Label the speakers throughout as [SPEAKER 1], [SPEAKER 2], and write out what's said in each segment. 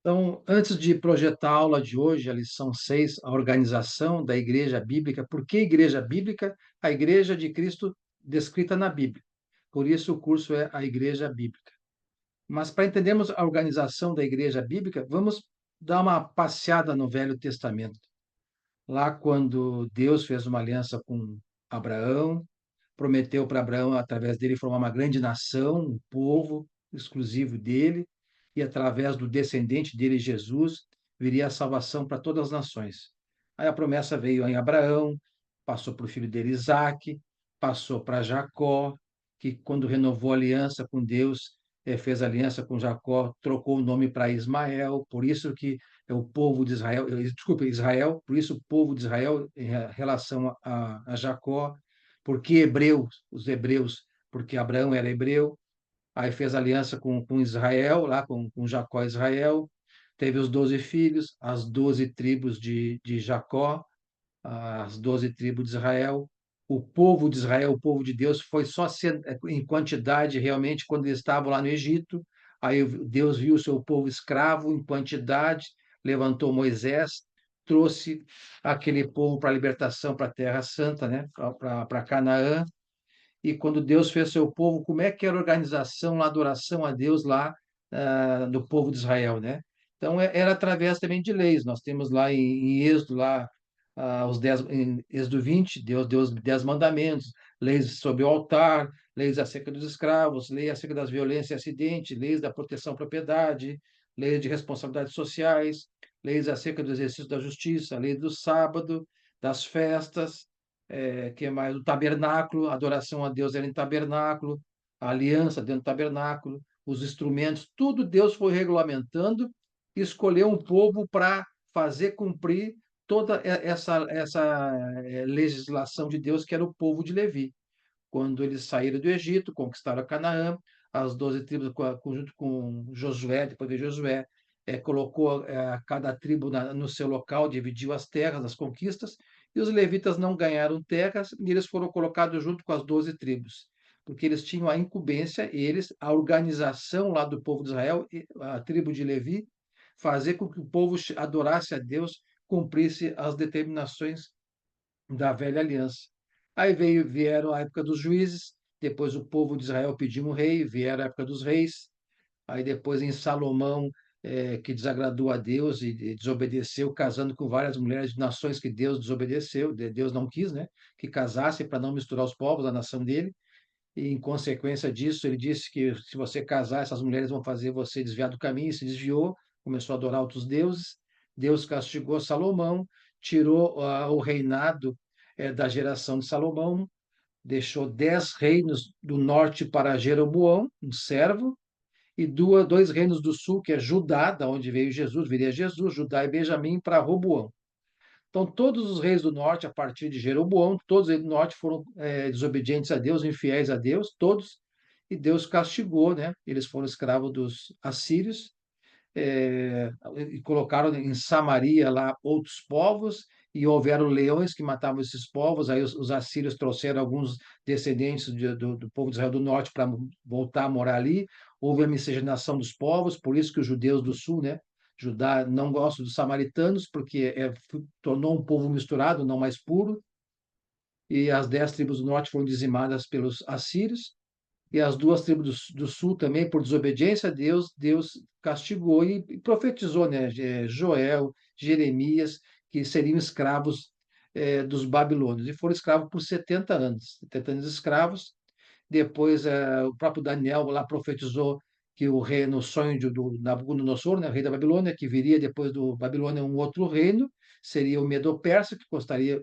[SPEAKER 1] Então, antes de projetar a aula de hoje, a lição 6, a organização da igreja bíblica. Por que igreja bíblica? A igreja de Cristo descrita na Bíblia. Por isso o curso é a igreja bíblica. Mas para entendermos a organização da igreja bíblica, vamos dar uma passeada no Velho Testamento. Lá quando Deus fez uma aliança com Abraão, prometeu para Abraão, através dele, formar uma grande nação, um povo exclusivo dele, e através do descendente dele, Jesus, viria a salvação para todas as nações. Aí a promessa veio em Abraão, passou para o filho dele, Isaque, passou para Jacó, que quando renovou a aliança com Deus, fez aliança com Jacó, trocou o nome para Ismael, por isso que é o povo de Israel, desculpa, Israel, por isso o povo de Israel em relação a Jacó. Por que hebreus? Os hebreus, porque Abraão era hebreu, aí fez aliança com Israel, lá com Jacó e Israel, teve os 12 filhos, as 12 tribos de Jacó, as 12 tribos de Israel. O povo de Israel, o povo de Deus, foi só ser em quantidade realmente quando eles estavam lá no Egito. Aí Deus viu o seu povo escravo em quantidade, levantou Moisés, trouxe aquele povo para a libertação, para a Terra Santa, né? Para Canaã. E quando Deus fez seu povo, como é que era a organização, a adoração a Deus lá do povo de Israel, né? Então era através também de leis. Nós temos lá em Êxodo lá em Êxodo 20, Deus deu os 10 mandamentos, leis sobre o altar, leis acerca dos escravos, leis acerca das violências e acidentes, leis da proteção à propriedade, leis de responsabilidades sociais, leis acerca do exercício da justiça, lei do sábado, das festas, que mais? O tabernáculo, a adoração a Deus era em tabernáculo, a aliança dentro do tabernáculo, os instrumentos, tudo Deus foi regulamentando e escolheu um povo para fazer cumprir toda essa legislação de Deus, que era o povo de Levi. Quando eles saíram do Egito, conquistaram Canaã, as 12 tribos, junto com Josué, depois de Josué, colocou cada tribo no seu local, dividiu as terras, as conquistas, e os levitas não ganharam terras, e eles foram colocados junto com as 12 tribos, porque eles tinham a incumbência, eles, a organização lá do povo de Israel, a tribo de Levi, fazer com que o povo adorasse a Deus, cumprisse as determinações da velha aliança. Aí vieram a época dos juízes, depois o povo de Israel pediu um rei, vieram a época dos reis, aí depois em Salomão, que desagradou a Deus e desobedeceu, casando com várias mulheres de nações que Deus desobedeceu, Deus não quis, né, que casasse para não misturar os povos da nação dele, e em consequência disso, ele disse que se você casar, essas mulheres vão fazer você desviar do caminho, e se desviou, começou a adorar outros deuses. Deus castigou Salomão, tirou o reinado da geração de Salomão, deixou 10 reinos do norte para Jeroboão, um servo, e dois reinos do sul, que é Judá, da onde veio Jesus, viria Jesus, Judá e Benjamim, para Roboão. Então, todos os reis do norte, a partir de Jeroboão, todos eles do norte foram desobedientes a Deus, infiéis a Deus, todos, e Deus castigou, né? Eles foram escravos dos assírios, e colocaram em Samaria lá outros povos, e houveram leões que matavam esses povos, aí os assírios trouxeram alguns descendentes do povo de Israel do norte para voltar a morar ali, houve a miscigenação dos povos, por isso que os judeus do sul, né, Judá não gosta dos samaritanos, porque tornou um povo misturado, não mais puro, e as 10 tribos do norte foram dizimadas pelos assírios, e as duas tribos do sul também, por desobediência a Deus, Deus castigou e profetizou, né? Joel, Jeremias, que seriam escravos dos babilônios. E foram escravos por 70 anos, 70 anos escravos. Depois, o próprio Daniel lá profetizou que o rei, no sonho do Nabucodonosor, né, o rei da Babilônia, que viria depois do Babilônia um outro reino, seria o Medo-Persa, que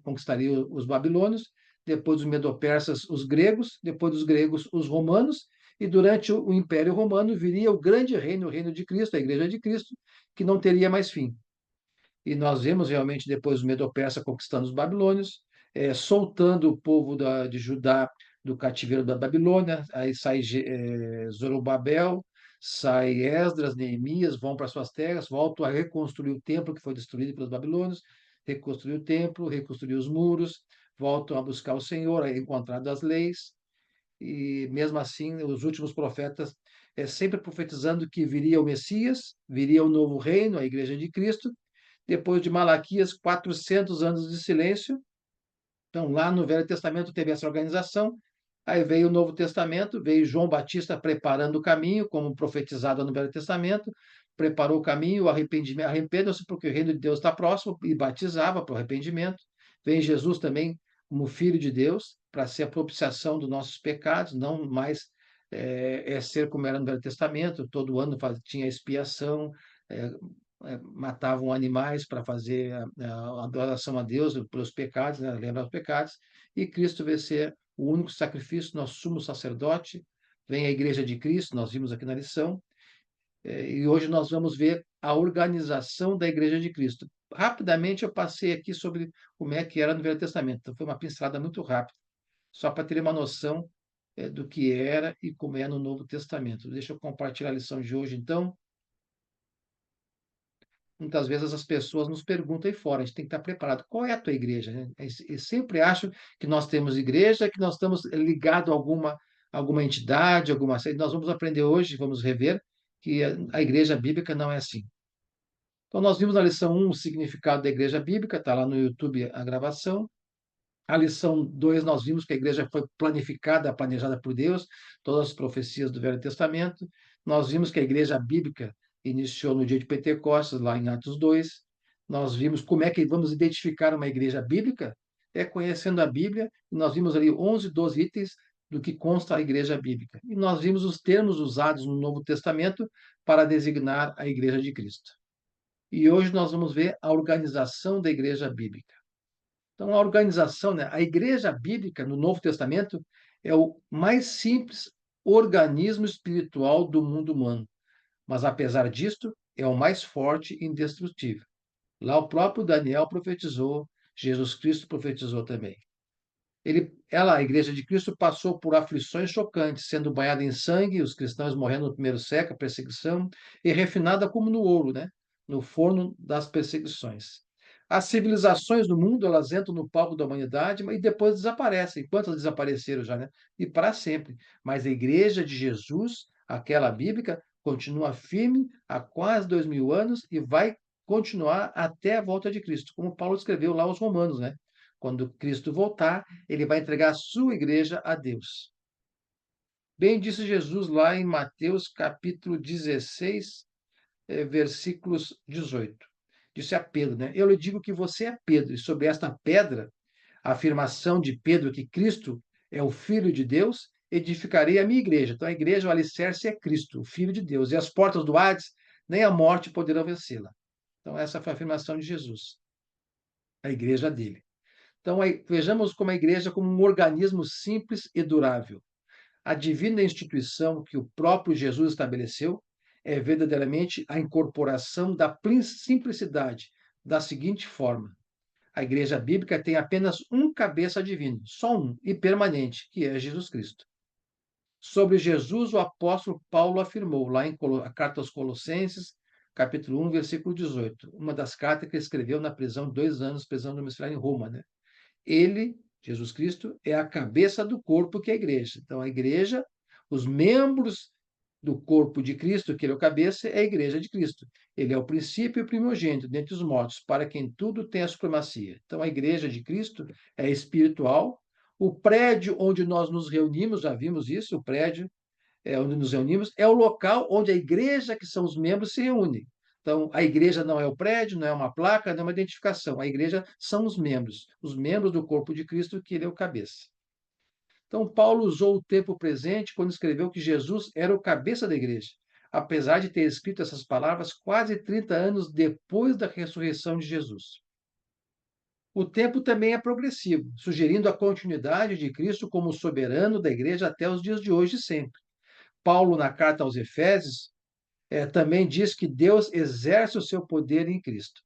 [SPEAKER 1] conquistaria os babilônios, depois dos Medo-Persas, os gregos, depois dos gregos, os romanos, e durante o Império Romano viria o grande reino, o reino de Cristo, a Igreja de Cristo, que não teria mais fim. E nós vemos realmente depois o Medo-Persa conquistando os babilônios, soltando o povo de Judá do cativeiro da Babilônia, aí sai Zorobabel, sai Esdras, Neemias, vão para suas terras, voltam a reconstruir o templo que foi destruído pelos babilônios, reconstruir o templo, reconstruir os muros, voltam a buscar o Senhor, a encontrar das leis, e mesmo assim os últimos profetas é sempre profetizando que viria o Messias, viria o novo reino, a igreja de Cristo. Depois de Malaquias, 400 anos de silêncio. Então, lá no Velho Testamento teve essa organização, aí veio o Novo Testamento, veio João Batista preparando o caminho, como profetizado no Velho Testamento, preparou o caminho, o arrependimento, arrependam-se porque o reino de Deus está próximo, e batizava para o arrependimento. Vem Jesus também como Filho de Deus, para ser a propiciação dos nossos pecados, não mais ser como era no Velho Testamento, todo ano tinha expiação, é, matavam animais para fazer a adoração a Deus pelos pecados, né, lembrar os pecados, e Cristo veio ser o único sacrifício, nosso sumo sacerdote, vem a Igreja de Cristo, nós vimos aqui na lição, e hoje nós vamos ver a organização da Igreja de Cristo. Rapidamente eu passei aqui sobre como é que era no Velho Testamento, então foi uma pincelada muito rápida, só para ter uma noção do que era e como é no Novo Testamento. Deixa eu compartilhar a lição de hoje, então. Muitas vezes as pessoas nos perguntam aí fora, a gente tem que estar preparado. Qual é a tua igreja, né? E sempre acham que nós temos igreja, que nós estamos ligados a alguma entidade, alguma seita. Nós vamos aprender hoje, vamos rever, que a igreja bíblica não é assim. Então, nós vimos na lição 1 o significado da igreja bíblica, está lá no YouTube a gravação. A lição 2, nós vimos que a igreja foi planificada, planejada por Deus, todas as profecias do Velho Testamento. Nós vimos que a igreja bíblica iniciou no dia de Pentecostes, lá em Atos 2. Nós vimos como é que vamos identificar uma igreja bíblica, é conhecendo a Bíblia, e nós vimos ali 11, 12 itens do que consta a igreja bíblica. E nós vimos os termos usados no Novo Testamento para designar a igreja de Cristo. E hoje nós vamos ver a organização da igreja bíblica. Então, a organização, né? A igreja bíblica no Novo Testamento é o mais simples organismo espiritual do mundo humano, mas apesar disto, é o mais forte e indestrutível. Lá o próprio Daniel profetizou, Jesus Cristo profetizou também. A igreja de Cristo passou por aflições chocantes, sendo banhada em sangue, os cristãos morrendo no primeiro século, perseguição, e refinada como no ouro, né? No forno das perseguições. As civilizações do mundo, elas entram no palco da humanidade e depois desaparecem. Quantas desapareceram já, né? E para sempre. Mas a igreja de Jesus, aquela bíblica, continua firme há quase 2000 anos e vai continuar até a volta de Cristo, como Paulo escreveu lá aos Romanos, né? Quando Cristo voltar, ele vai entregar a sua igreja a Deus. Bem disse Jesus lá em Mateus capítulo 16, versículos 18. Disse a Pedro, né? Eu lhe digo que você é Pedro, e sobre esta pedra, a afirmação de Pedro que Cristo é o Filho de Deus, edificarei a minha igreja. Então a igreja, o alicerce é Cristo, o Filho de Deus. E as portas do Hades, nem a morte poderão vencê-la. Então essa foi a afirmação de Jesus, a igreja dele. Então, vejamos como a igreja como um organismo simples e durável. A divina instituição que o próprio Jesus estabeleceu é verdadeiramente a incorporação da simplicidade, da seguinte forma: a igreja bíblica tem apenas um cabeça divino, só um, e permanente, que é Jesus Cristo. Sobre Jesus, o apóstolo Paulo afirmou, lá em a carta aos Colossenses, capítulo 1, versículo 18, uma das cartas que ele escreveu na prisão, 2 anos, prisão domiciliar em Roma, né? Ele, Jesus Cristo, é a cabeça do corpo que é a igreja. Então, a igreja, os membros do corpo de Cristo, que ele é o cabeça, é a igreja de Cristo. Ele é o princípio e o primogênito dentre os mortos, para quem tudo tem a supremacia. Então, a igreja de Cristo é espiritual. O prédio onde nós nos reunimos, já vimos isso, o prédio onde nos reunimos, é o local onde a igreja, que são os membros, se reúne. Então, a igreja não é o prédio, não é uma placa, não é uma identificação. A igreja são os membros do corpo de Cristo, que ele é o cabeça. Então, Paulo usou o tempo presente quando escreveu que Jesus era o cabeça da igreja, apesar de ter escrito essas palavras quase 30 anos depois da ressurreição de Jesus. O tempo também é progressivo, sugerindo a continuidade de Cristo como soberano da igreja até os dias de hoje e sempre. Paulo, na carta aos Efésios, também diz que Deus exerce o seu poder em Cristo.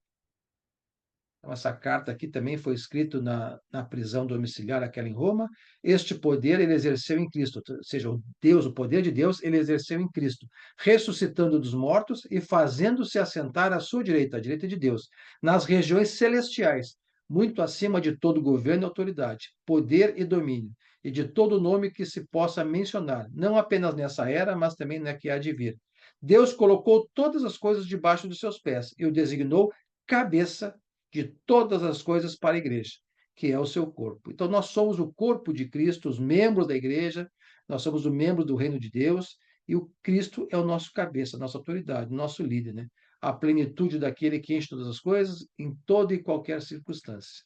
[SPEAKER 1] Então, essa carta aqui também foi escrita na prisão domiciliar, aquela em Roma. Este poder ele exerceu em Cristo, ou seja, o poder de Deus, ele exerceu em Cristo, ressuscitando dos mortos e fazendo-se assentar à sua direita, à direita de Deus, nas regiões celestiais, muito acima de todo governo e autoridade, poder e domínio, e de todo nome que se possa mencionar, não apenas nessa era, mas também na que há de vir. Deus colocou todas as coisas debaixo dos seus pés e o designou cabeça de todas as coisas para a igreja, que é o seu corpo. Então, nós somos o corpo de Cristo, os membros da igreja, nós somos o membro do reino de Deus, e o Cristo é o nosso cabeça, nossa autoridade, nosso líder, né? A plenitude daquele que enche todas as coisas em toda e qualquer circunstância.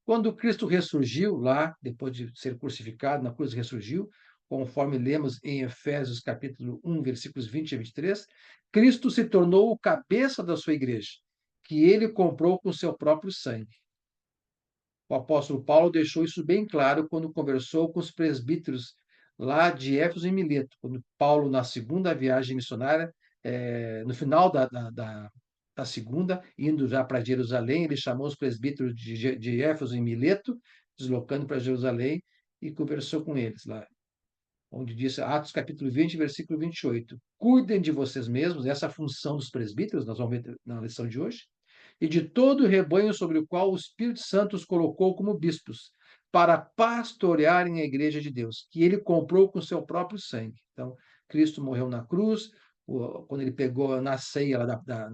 [SPEAKER 1] Quando Cristo ressurgiu lá, depois de ser crucificado na cruz, ressurgiu, conforme lemos em Efésios capítulo 1, versículos 20 a 23, Cristo se tornou o cabeça da sua igreja, que ele comprou com seu próprio sangue. O apóstolo Paulo deixou isso bem claro quando conversou com os presbíteros lá de Éfeso e Mileto, quando Paulo, na segunda viagem missionária, no final da segunda, indo já para Jerusalém, ele chamou os presbíteros de Éfeso e Mileto, deslocando para Jerusalém, e conversou com eles lá, onde diz Atos capítulo 20, versículo 28. Cuidem de vocês mesmos, essa é a função dos presbíteros, nós vamos ver na lição de hoje, e de todo o rebanho sobre o qual o Espírito Santo os colocou como bispos, para pastorearem a igreja de Deus, que ele comprou com seu próprio sangue. Então, Cristo morreu na cruz, quando ele pegou na ceia,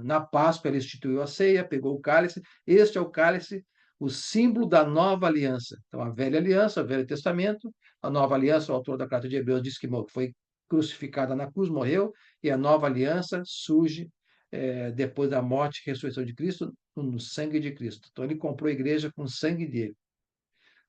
[SPEAKER 1] na Páscoa, ele instituiu a ceia, pegou o cálice. Este é o cálice, o símbolo da nova aliança. Então, a velha aliança, o Velho Testamento, a nova aliança, o autor da carta de Hebreus diz que foi crucificada na cruz, morreu, e a nova aliança surge depois da morte e ressurreição de Cristo, no sangue de Cristo. Então, ele comprou a igreja com o sangue dele.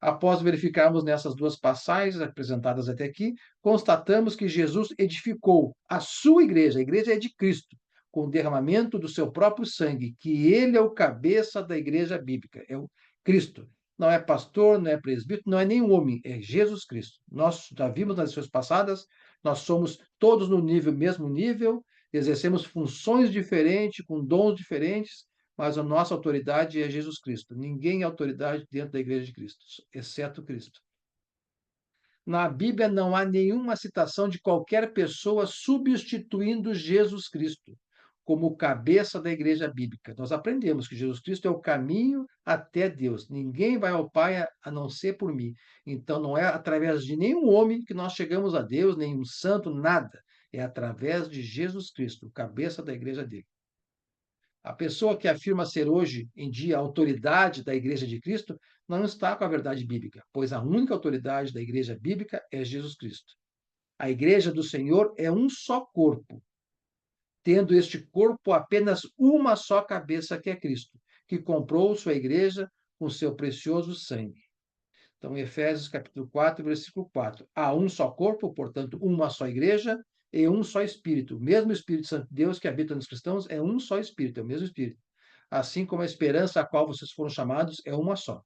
[SPEAKER 1] Após verificarmos nessas duas passagens apresentadas até aqui, constatamos que Jesus edificou a sua igreja, a igreja é de Cristo, com o derramamento do seu próprio sangue, que ele é o cabeça da igreja bíblica, é o Cristo. Não é pastor, não é presbítero, não é nenhum homem, é Jesus Cristo. Nós já vimos nas lições passadas, nós somos todos no mesmo nível, exercemos funções diferentes, com dons diferentes, mas a nossa autoridade é Jesus Cristo. Ninguém é autoridade dentro da igreja de Cristo, exceto Cristo. Na Bíblia não há nenhuma citação de qualquer pessoa substituindo Jesus Cristo como cabeça da igreja bíblica. Nós aprendemos que Jesus Cristo é o caminho até Deus. Ninguém vai ao Pai a não ser por mim. Então não é através de nenhum homem que nós chegamos a Deus, nenhum santo, nada. É através de Jesus Cristo, o cabeça da igreja dele. A pessoa que afirma ser hoje em dia a autoridade da Igreja de Cristo não está com a verdade bíblica, pois a única autoridade da Igreja bíblica é Jesus Cristo. A Igreja do Senhor é um só corpo, tendo este corpo apenas uma só cabeça, que é Cristo, que comprou sua Igreja com seu precioso sangue. Então, Efésios capítulo 4, versículo 4. Há um só corpo, portanto, uma só igreja e um só Espírito. O mesmo Espírito Santo de Deus que habita nos cristãos é um só Espírito, é o mesmo Espírito. Assim como a esperança a qual vocês foram chamados é uma só.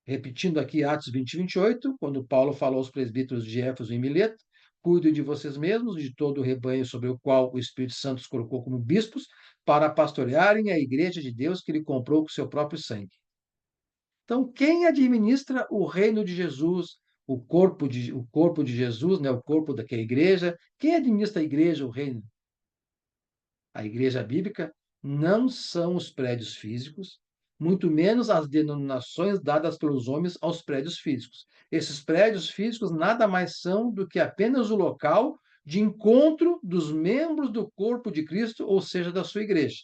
[SPEAKER 1] Repetindo aqui Atos 20, 28, quando Paulo falou aos presbíteros de Éfeso e Mileto, cuidem de vocês mesmos, de todo o rebanho sobre o qual o Espírito Santo os colocou como bispos, para pastorearem a igreja de Deus que ele comprou com seu próprio sangue. Então, quem administra o reino de Jesus, o corpo de Jesus, né, o corpo da que é a igreja, quem administra a igreja, o reino? A igreja bíblica não são os prédios físicos, muito menos as denominações dadas pelos homens aos prédios físicos. Esses prédios físicos nada mais são do que apenas o local de encontro dos membros do corpo de Cristo, ou seja, da sua igreja.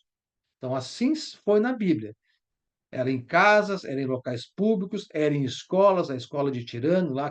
[SPEAKER 1] Então, assim foi na Bíblia. Era em casas, era em locais públicos, era em escolas, a escola de Tirano, lá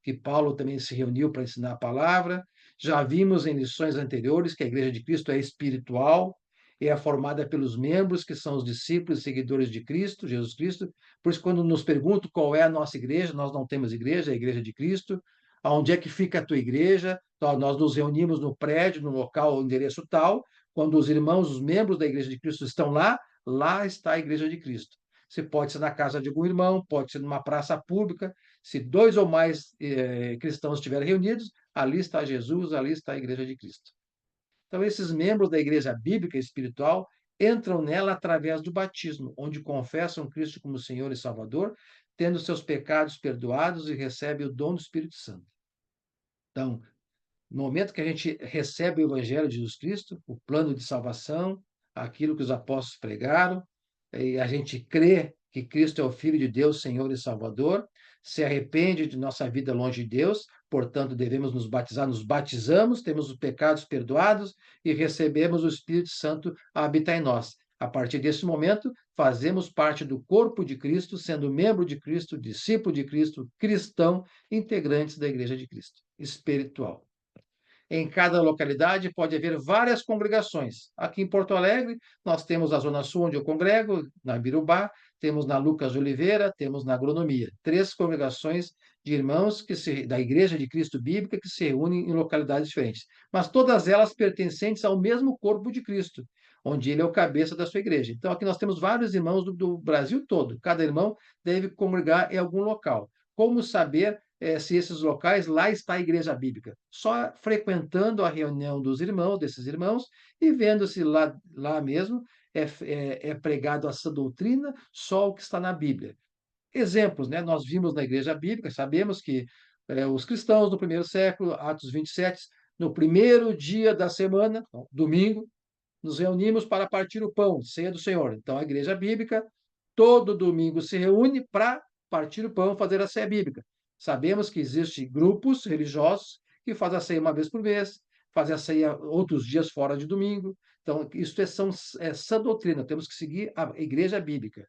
[SPEAKER 1] que Paulo também se reuniu para ensinar a palavra. Já vimos em lições anteriores que a Igreja de Cristo é espiritual, é formada pelos membros que são os discípulos e seguidores de Cristo, Jesus Cristo. Por isso, quando nos perguntam qual é a nossa igreja, nós não temos igreja, é a Igreja de Cristo. Aonde é que fica a tua igreja? Então, nós nos reunimos no prédio, no local, o endereço tal. Quando os irmãos, os membros da Igreja de Cristo estão lá, lá está a Igreja de Cristo. Você pode ser na casa de algum irmão, pode ser numa praça pública. Se dois ou mais cristãos estiverem reunidos, ali está Jesus, ali está a Igreja de Cristo. Então, esses membros da Igreja bíblica e espiritual entram nela através do batismo, onde confessam Cristo como Senhor e Salvador, tendo seus pecados perdoados e recebem o dom do Espírito Santo. Então, no momento que a gente recebe o Evangelho de Jesus Cristo, o plano de salvação, aquilo que os apóstolos pregaram, e a gente crê que Cristo é o Filho de Deus, Senhor e Salvador, se arrepende de nossa vida longe de Deus, portanto, devemos nos batizar, nos batizamos, temos os pecados perdoados e recebemos o Espírito Santo a habitar em nós. A partir desse momento, fazemos parte do corpo de Cristo, sendo membro de Cristo, discípulo de Cristo, cristão, integrantes da Igreja de Cristo, espiritual. Em cada localidade pode haver várias congregações. Aqui em Porto Alegre, nós temos a Zona Sul, onde eu congrego, na Birubá, temos na Lucas de Oliveira, temos na Agronomia. 3 congregações de irmãos da Igreja de Cristo Bíblica que se reúnem em localidades diferentes. Mas todas elas pertencentes ao mesmo corpo de Cristo, onde ele é o cabeça da sua igreja. Então, aqui nós temos vários irmãos do Brasil todo. Cada irmão deve congregar em algum local. Como saber se esses locais, lá está a igreja bíblica? Só frequentando a reunião dos irmãos, desses irmãos, e vendo se lá mesmo é pregado essa doutrina, só o que está na Bíblia. Exemplos, né? Nós vimos na igreja bíblica, sabemos que os cristãos do primeiro século, Atos 27, no primeiro dia da semana, domingo, nos reunimos para partir o pão, ceia do Senhor. Então, a igreja bíblica, todo domingo se reúne para partir o pão, fazer a ceia bíblica. Sabemos que existem grupos religiosos que fazem a ceia uma vez por mês, fazem a ceia outros dias fora de domingo. Então, isso é sã doutrina, temos que seguir a igreja bíblica.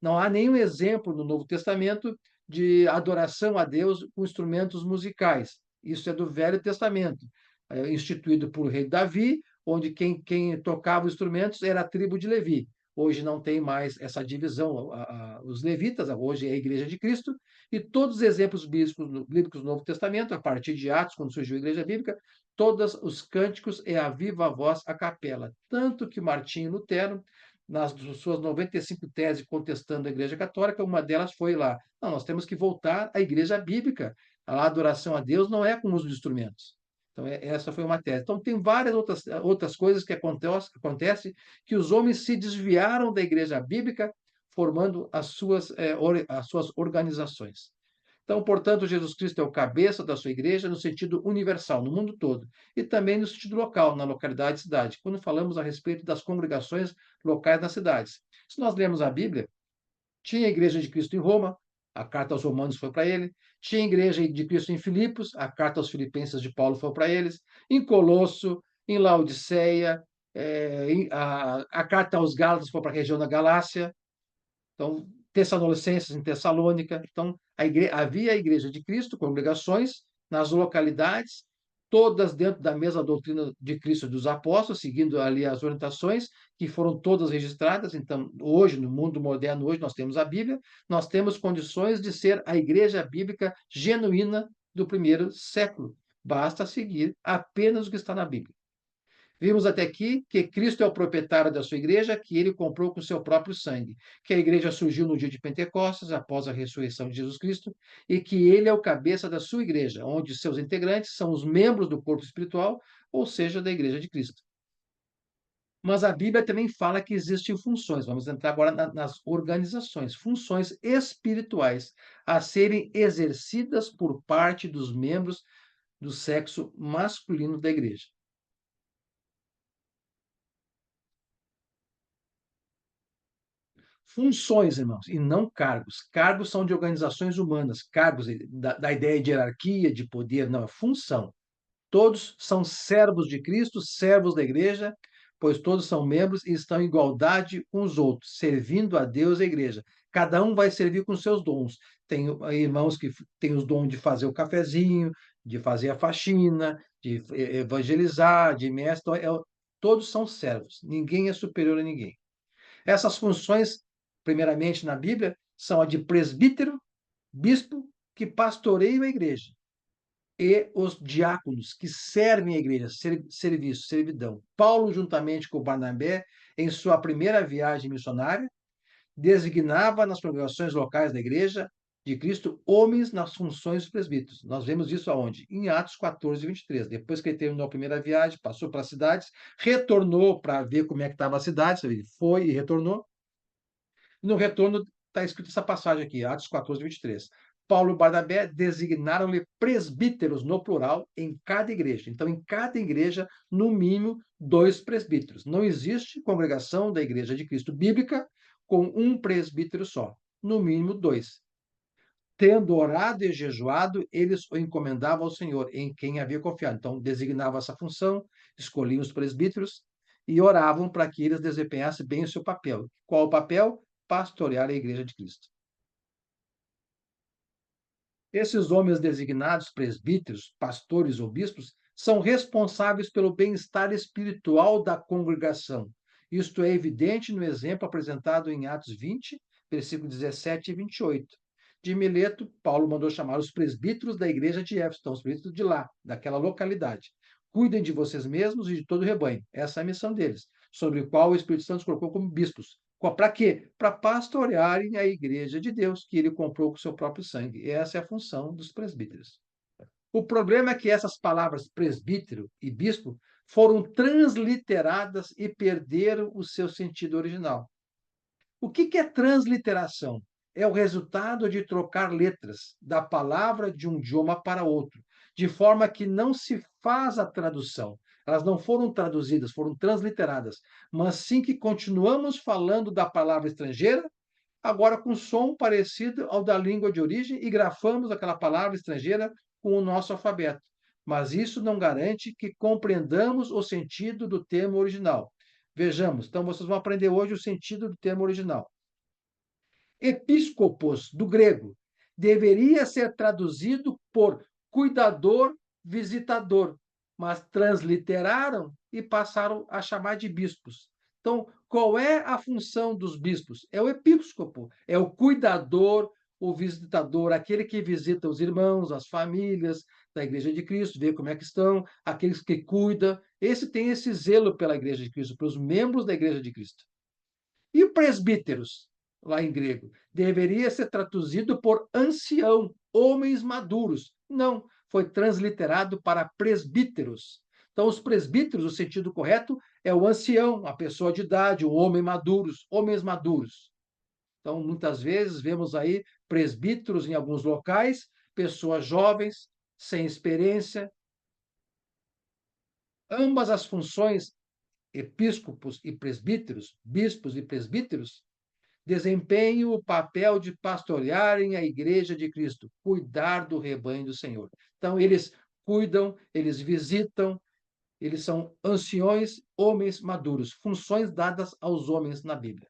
[SPEAKER 1] Não há nenhum exemplo no Novo Testamento de adoração a Deus com instrumentos musicais. Isso é do Velho Testamento, instituído por rei Davi, onde quem tocava os instrumentos era a tribo de Levi. Hoje não tem mais essa divisão, os levitas, hoje é a Igreja de Cristo, e todos os exemplos bíblicos do Novo Testamento, a partir de Atos, quando surgiu a Igreja Bíblica, todos os cânticos é a viva voz, a capela. Tanto que Martinho Lutero, nas suas 95 teses contestando a Igreja Católica, uma delas foi lá: não, nós temos que voltar à Igreja Bíblica. A adoração a Deus não é com o uso de instrumentos. Então, essa foi uma tese. Então, tem várias outras coisas que acontecem que os homens se desviaram da Igreja Bíblica, formando as suas organizações. Então, portanto, Jesus Cristo é o cabeça da sua igreja no sentido universal, no mundo todo, e também no sentido local, na localidade e cidade, quando falamos a respeito das congregações locais nas cidades. Se nós lemos a Bíblia, tinha a igreja de Cristo em Roma, a carta aos Romanos foi para ele. Tinha a igreja de Cristo em Filipos, a carta aos Filipenses de Paulo foi para eles. Em Colosso, em Laodiceia, a carta aos Gálatas foi para a região da Galácia. Então, Tessalonicenses em Tessalônica. Então, havia a igreja de Cristo, congregações nas localidades, todas dentro da mesma doutrina de Cristo e dos apóstolos, seguindo ali as orientações, que foram todas registradas. Então, hoje, no mundo moderno, hoje nós temos a Bíblia, nós temos condições de ser a igreja bíblica genuína do primeiro século. Basta seguir apenas o que está na Bíblia. Vimos até aqui que Cristo é o proprietário da sua igreja, que ele comprou com seu próprio sangue, que a igreja surgiu no dia de Pentecostes, após a ressurreição de Jesus Cristo, e que ele é o cabeça da sua igreja, onde seus integrantes são os membros do corpo espiritual, ou seja, da igreja de Cristo. Mas a Bíblia também fala que existem funções, vamos entrar agora nas organizações, funções espirituais a serem exercidas por parte dos membros do sexo masculino da igreja. Funções, irmãos, e não cargos. Cargos são de organizações humanas, cargos da ideia de hierarquia, de poder, não, é função. Todos são servos de Cristo, servos da igreja, pois todos são membros e estão em igualdade com os outros, servindo a Deus e a igreja. Cada um vai servir com seus dons. Tem irmãos que têm os dons de fazer o cafezinho, de fazer a faxina, de evangelizar, de mestre. Então, todos são servos. Ninguém é superior a ninguém. Essas funções, primeiramente na Bíblia, são a de presbítero, bispo, que pastoreiam a igreja, e os diáconos, que servem a igreja, serviço, servidão. Paulo, juntamente com Barnabé, em sua primeira viagem missionária, designava nas congregações locais da igreja de Cristo homens nas funções dos presbíteros. Nós vemos isso aonde? Em Atos 14, 23. Depois que ele terminou a primeira viagem, passou para as cidades, retornou para ver como é que estava a cidade, ele foi e retornou. No retorno está escrito essa passagem aqui, Atos 14, 23. Paulo e Barnabé designaram-lhe presbíteros, no plural, em cada igreja. Então, em cada igreja, no mínimo, 2 presbíteros. Não existe congregação da Igreja de Cristo bíblica com um presbítero só. No mínimo, 2. Tendo orado e jejuado, eles o encomendavam ao Senhor, em quem havia confiado. Então, designavam essa função, escolhiam os presbíteros e oravam para que eles desempenhassem bem o seu papel. Qual o papel? Pastorear a igreja de Cristo. Esses homens designados presbíteros, pastores ou bispos são responsáveis pelo bem-estar espiritual da congregação. Isto é evidente no exemplo apresentado em Atos 20, versículos 17 e 28. De Mileto, Paulo mandou chamar os presbíteros da igreja de Éfeso, então os presbíteros de lá, daquela localidade. Cuidem de vocês mesmos e de todo o rebanho. Essa é a missão deles, sobre o qual o Espírito Santo os colocou como bispos. Para quê? Para pastorearem a igreja de Deus, que ele comprou com o seu próprio sangue. E essa é a função dos presbíteros. O problema é que essas palavras presbítero e bispo foram transliteradas e perderam o seu sentido original. O que é transliteração? É o resultado de trocar letras da palavra de um idioma para outro, de forma que não se faz a tradução. Elas não foram traduzidas, foram transliteradas, mas sim que continuamos falando da palavra estrangeira, agora com som parecido ao da língua de origem e grafamos aquela palavra estrangeira com o nosso alfabeto. Mas isso não garante que compreendamos o sentido do termo original. Vejamos, então vocês vão aprender hoje o sentido do termo original. Episcopos, do grego, deveria ser traduzido por cuidador, visitador, mas transliteraram e passaram a chamar de bispos. Então, qual é a função dos bispos? É o episcopo, é o cuidador, o visitador, aquele que visita os irmãos, as famílias da Igreja de Cristo, vê como é que estão, aqueles que cuida. Esse tem esse zelo pela Igreja de Cristo, pelos membros da Igreja de Cristo. E presbíteros, lá em grego, deveria ser traduzido por ancião, homens maduros. Não, foi transliterado para presbíteros. Então, os presbíteros, o sentido correto é o ancião, a pessoa de idade, o homem maduros, homens maduros. Então, muitas vezes vemos aí presbíteros em alguns locais, pessoas jovens, sem experiência. Ambas as funções, episcopos e presbíteros, bispos e presbíteros, desempenham o papel de pastorearem a igreja de Cristo, cuidar do rebanho do Senhor. Então, eles cuidam, eles visitam, eles são anciões, homens maduros, funções dadas aos homens na Bíblia.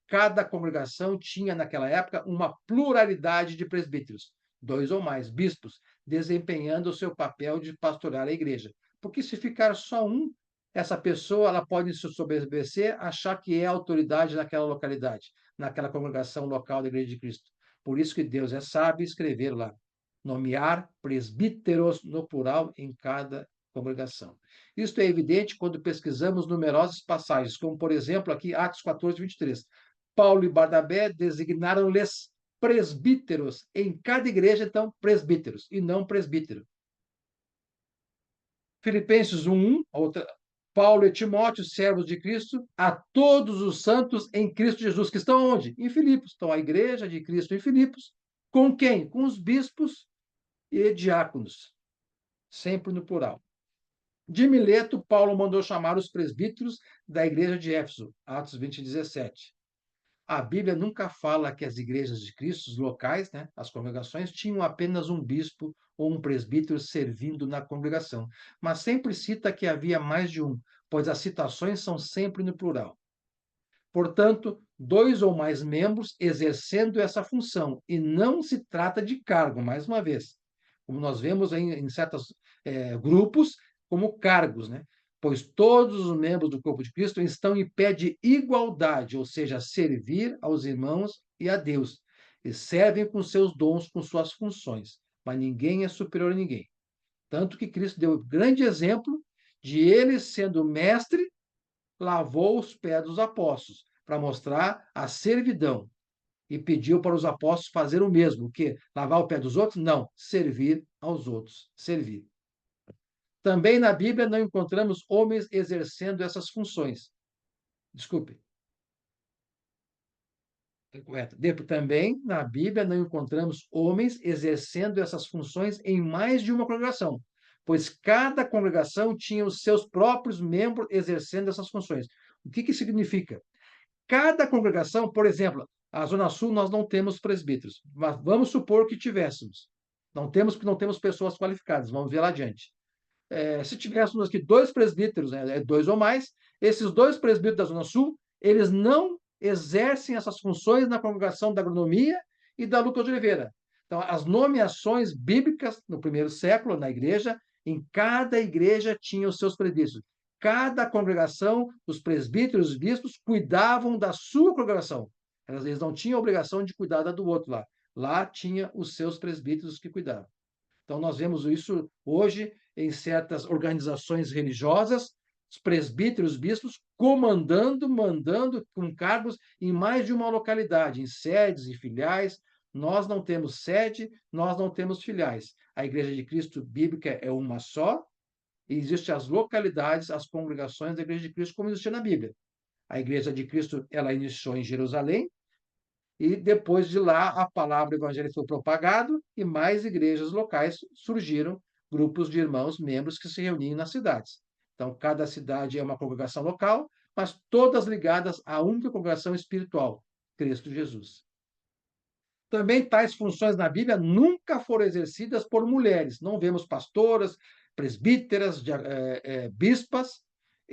[SPEAKER 1] Cada congregação tinha, naquela época, uma pluralidade de presbíteros, 2 ou mais bispos, desempenhando o seu papel de pastorear a igreja. Porque se ficar só um, essa pessoa ela pode se soberbecer, achar que é autoridade naquela localidade, naquela congregação local da Igreja de Cristo. Por isso que Deus é sábio escrever lá, nomear presbíteros no plural em cada congregação. Isto é evidente quando pesquisamos numerosas passagens, como, por exemplo, aqui Atos 14, 23. Paulo e Barnabé designaram-lhes presbíteros em cada igreja, então, presbíteros, e não presbítero. Filipenses 1:1, outra, Paulo e Timóteo, servos de Cristo, a todos os santos em Cristo Jesus, que estão onde? Em Filipos. Então, a igreja de Cristo em Filipos. Com quem? Com os bispos e diáconos, sempre no plural. De Mileto, Paulo mandou chamar os presbíteros da igreja de Éfeso, Atos 20, 17. A Bíblia nunca fala que as igrejas de Cristo, os locais, né, as congregações, tinham apenas um bispo ou um presbítero servindo na congregação, mas sempre cita que havia mais de um, pois as citações são sempre no plural. Portanto, 2 ou mais membros exercendo essa função, e não se trata de cargo, mais uma vez, como nós vemos em certos grupos, como cargos, né? Pois todos os membros do corpo de Cristo estão em pé de igualdade, ou seja, servir aos irmãos e a Deus, e servem com seus dons, com suas funções, mas ninguém é superior a ninguém. Tanto que Cristo deu um grande exemplo de ele, sendo mestre, lavou os pés dos apóstolos, para mostrar a servidão. E pediu para os apóstolos fazer o mesmo. O quê? Lavar o pé dos outros? Não. Servir aos outros. Servir. Também na Bíblia não encontramos homens exercendo essas funções. Desculpe. Correto. Também na Bíblia não encontramos homens exercendo essas funções em mais de uma congregação, pois cada congregação tinha os seus próprios membros exercendo essas funções. O que significa? Cada congregação, por exemplo, A Zona Sul nós não temos presbíteros, mas vamos supor que tivéssemos. Não temos, porque não temos pessoas qualificadas, vamos ver lá adiante. Se tivéssemos aqui 2 presbíteros, né, 2 ou mais, esses 2 presbíteros da Zona Sul, eles não exercem essas funções na congregação da agronomia e da Lucas de Oliveira. Então, as nomeações bíblicas no primeiro século, na igreja, em cada igreja tinha os seus presbíteros. Cada congregação, os presbíteros e os bispos cuidavam da sua congregação. Eles não tinham a obrigação de cuidar da do outro lá. Lá tinha os seus presbíteros que cuidavam. Então, nós vemos isso hoje em certas organizações religiosas, os presbíteros, os bispos, comandando, mandando com cargos em mais de uma localidade, em sedes e filiais. Nós não temos sede, nós não temos filiais. A Igreja de Cristo Bíblica é uma só, e existem as localidades, as congregações da Igreja de Cristo, como existia na Bíblia. A Igreja de Cristo, ela iniciou em Jerusalém, e depois de lá, a palavra do evangelho foi propagado e mais igrejas locais surgiram, grupos de irmãos, membros que se reuniam nas cidades. Então, cada cidade é uma congregação local, mas todas ligadas à única congregação espiritual, Cristo Jesus. Também tais funções na Bíblia nunca foram exercidas por mulheres. Não vemos pastoras, presbíteras, bispas,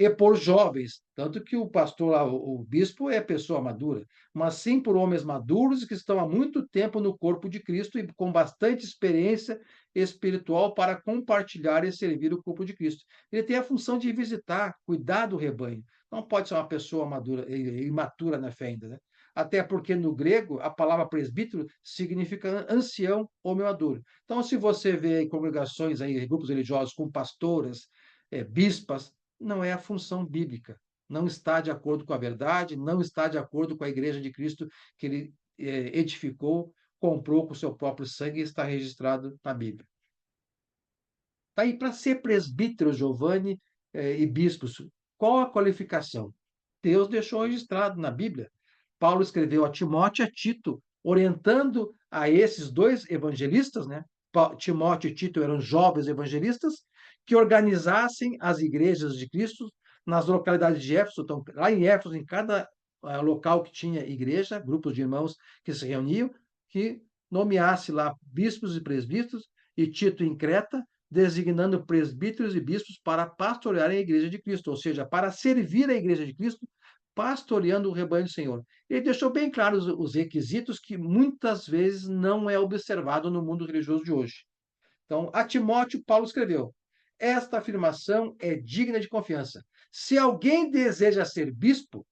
[SPEAKER 1] e por jovens. Tanto que o pastor, o bispo, é pessoa madura, mas sim por homens maduros que estão há muito tempo no corpo de Cristo e com bastante experiência espiritual para compartilhar e servir o corpo de Cristo. Ele tem a função de visitar, cuidar do rebanho. Não pode ser uma pessoa madura, imatura na fé ainda, né? Até porque no grego a palavra presbítero significa ancião ou maduro. Então, se você vê congregações aí, grupos religiosos com pastoras, bispas, não é a função bíblica. Não está de acordo com a verdade, não está de acordo com a igreja de Cristo que ele edificou, comprou com o seu próprio sangue e está registrado na Bíblia. Tá aí, para ser presbítero, Giovanni, e bispos, qual a qualificação? Deus deixou registrado na Bíblia. Paulo escreveu a Timóteo e a Tito, orientando a esses 2 evangelistas, né? Timóteo e Tito eram jovens evangelistas que organizassem as igrejas de Cristo nas localidades de Éfeso. Então, lá em Éfeso, em cada local que tinha igreja, grupos de irmãos que se reuniam, que nomeasse lá bispos e presbíteros, e Tito em Creta, designando presbíteros e bispos para pastorearem a igreja de Cristo, ou seja, para servir a igreja de Cristo, pastoreando o rebanho do Senhor. Ele deixou bem claros os requisitos que muitas vezes não é observado no mundo religioso de hoje. Então, a Timóteo, Paulo escreveu: esta afirmação é digna de confiança. Se alguém deseja ser bispo,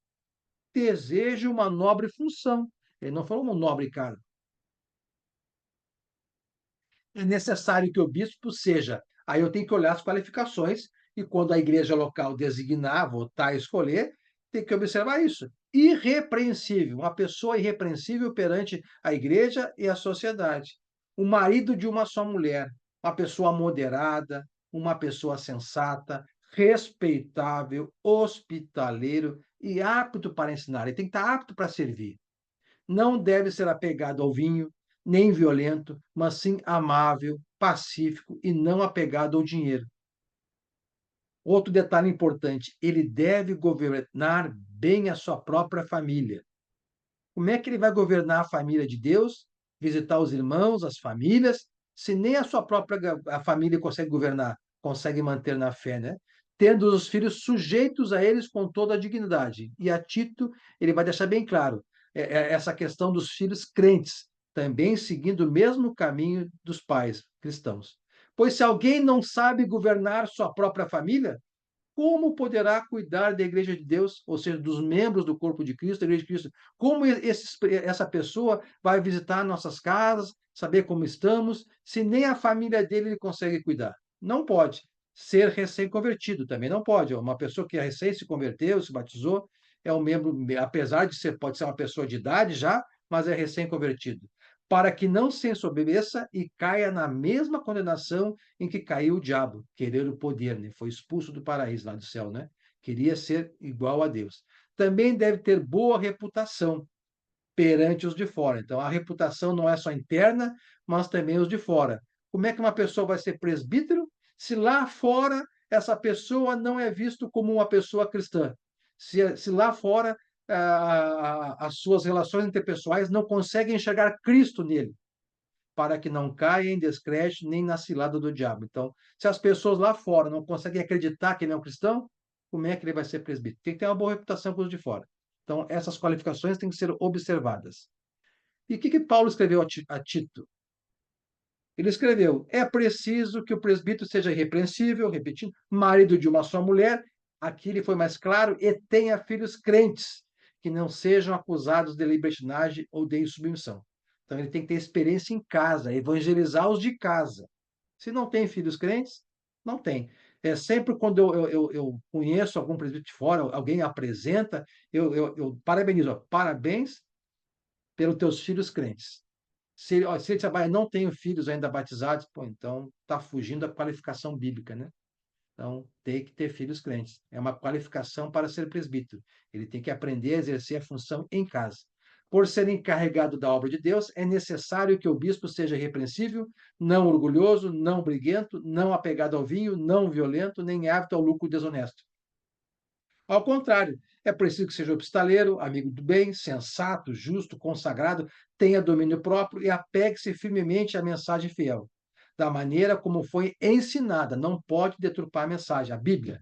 [SPEAKER 1] deseja uma nobre função. Ele não falou um nobre cargo. É necessário que o bispo seja. Aí eu tenho que olhar as qualificações, e quando a igreja local designar, votar, escolher, tem que observar isso. Irrepreensível, uma pessoa irrepreensível perante a igreja e a sociedade. O marido de uma só mulher, uma pessoa moderada, uma pessoa sensata, respeitável, hospitaleiro e apto para ensinar. Ele tem que estar apto para servir. Não deve ser apegado ao vinho, nem violento, mas sim amável, pacífico e não apegado ao dinheiro. Outro detalhe importante: ele deve governar bem a sua própria família. Como é que ele vai governar a família de Deus, visitar os irmãos, as famílias, se nem a sua própria a família consegue governar, consegue manter na fé, né? Tendo os filhos sujeitos a eles com toda a dignidade. E a Tito, ele vai deixar bem claro essa questão dos filhos crentes, também seguindo o mesmo caminho dos pais cristãos. Pois se alguém não sabe governar sua própria família, como poderá cuidar da igreja de Deus, ou seja, dos membros do corpo de Cristo, da igreja de Cristo? Como essa pessoa vai visitar nossas casas, saber como estamos, se nem a família dele ele consegue cuidar? Não pode. Ser recém-convertido também não pode. Uma pessoa que recém se converteu, se batizou, é um membro, apesar de ser, pode ser uma pessoa de idade já, mas é recém-convertido. Para que não se ensoberbeça e caia na mesma condenação em que caiu o diabo, querer o poder, né? Foi expulso do paraíso lá do céu, né? Queria ser igual a Deus. Também deve ter boa reputação perante os de fora. Então, a reputação não é só interna, mas também os de fora. Como é que uma pessoa vai ser presbítero se lá fora essa pessoa não é visto como uma pessoa cristã? Se lá fora as suas relações interpessoais, não conseguem enxergar Cristo nele, para que não caia em descrédito nem na cilada do diabo. Então, se as pessoas lá fora não conseguem acreditar que ele é um cristão, como é que ele vai ser presbítero? Tem que ter uma boa reputação com os de fora. Então, essas qualificações têm que ser observadas. E o que Paulo escreveu a Tito? Ele escreveu: é preciso que o presbítero seja irrepreensível, repetindo, marido de uma só mulher, aqui ele foi mais claro, e tenha filhos crentes, que não sejam acusados de libertinagem ou de insubmissão. Então ele tem que ter experiência em casa, evangelizar os de casa. Se não tem filhos crentes, não tem. É sempre quando eu conheço algum presbítero de fora, alguém apresenta, eu parabenizo, ó, parabéns pelos teus filhos crentes. Se ele trabalha, não tenho filhos ainda batizados, pô, então está fugindo da qualificação bíblica, né? Então, tem que ter filhos crentes. É uma qualificação para ser presbítero. Ele tem que aprender a exercer a função em casa. Por ser encarregado da obra de Deus, é necessário que o bispo seja irrepreensível, não orgulhoso, não briguento, não apegado ao vinho, não violento, nem ávido ao lucro desonesto. Ao contrário, é preciso que seja hospitaleiro, amigo do bem, sensato, justo, consagrado, tenha domínio próprio e apegue-se firmemente à mensagem fiel, da maneira como foi ensinada. Não pode deturpar a mensagem, a Bíblia,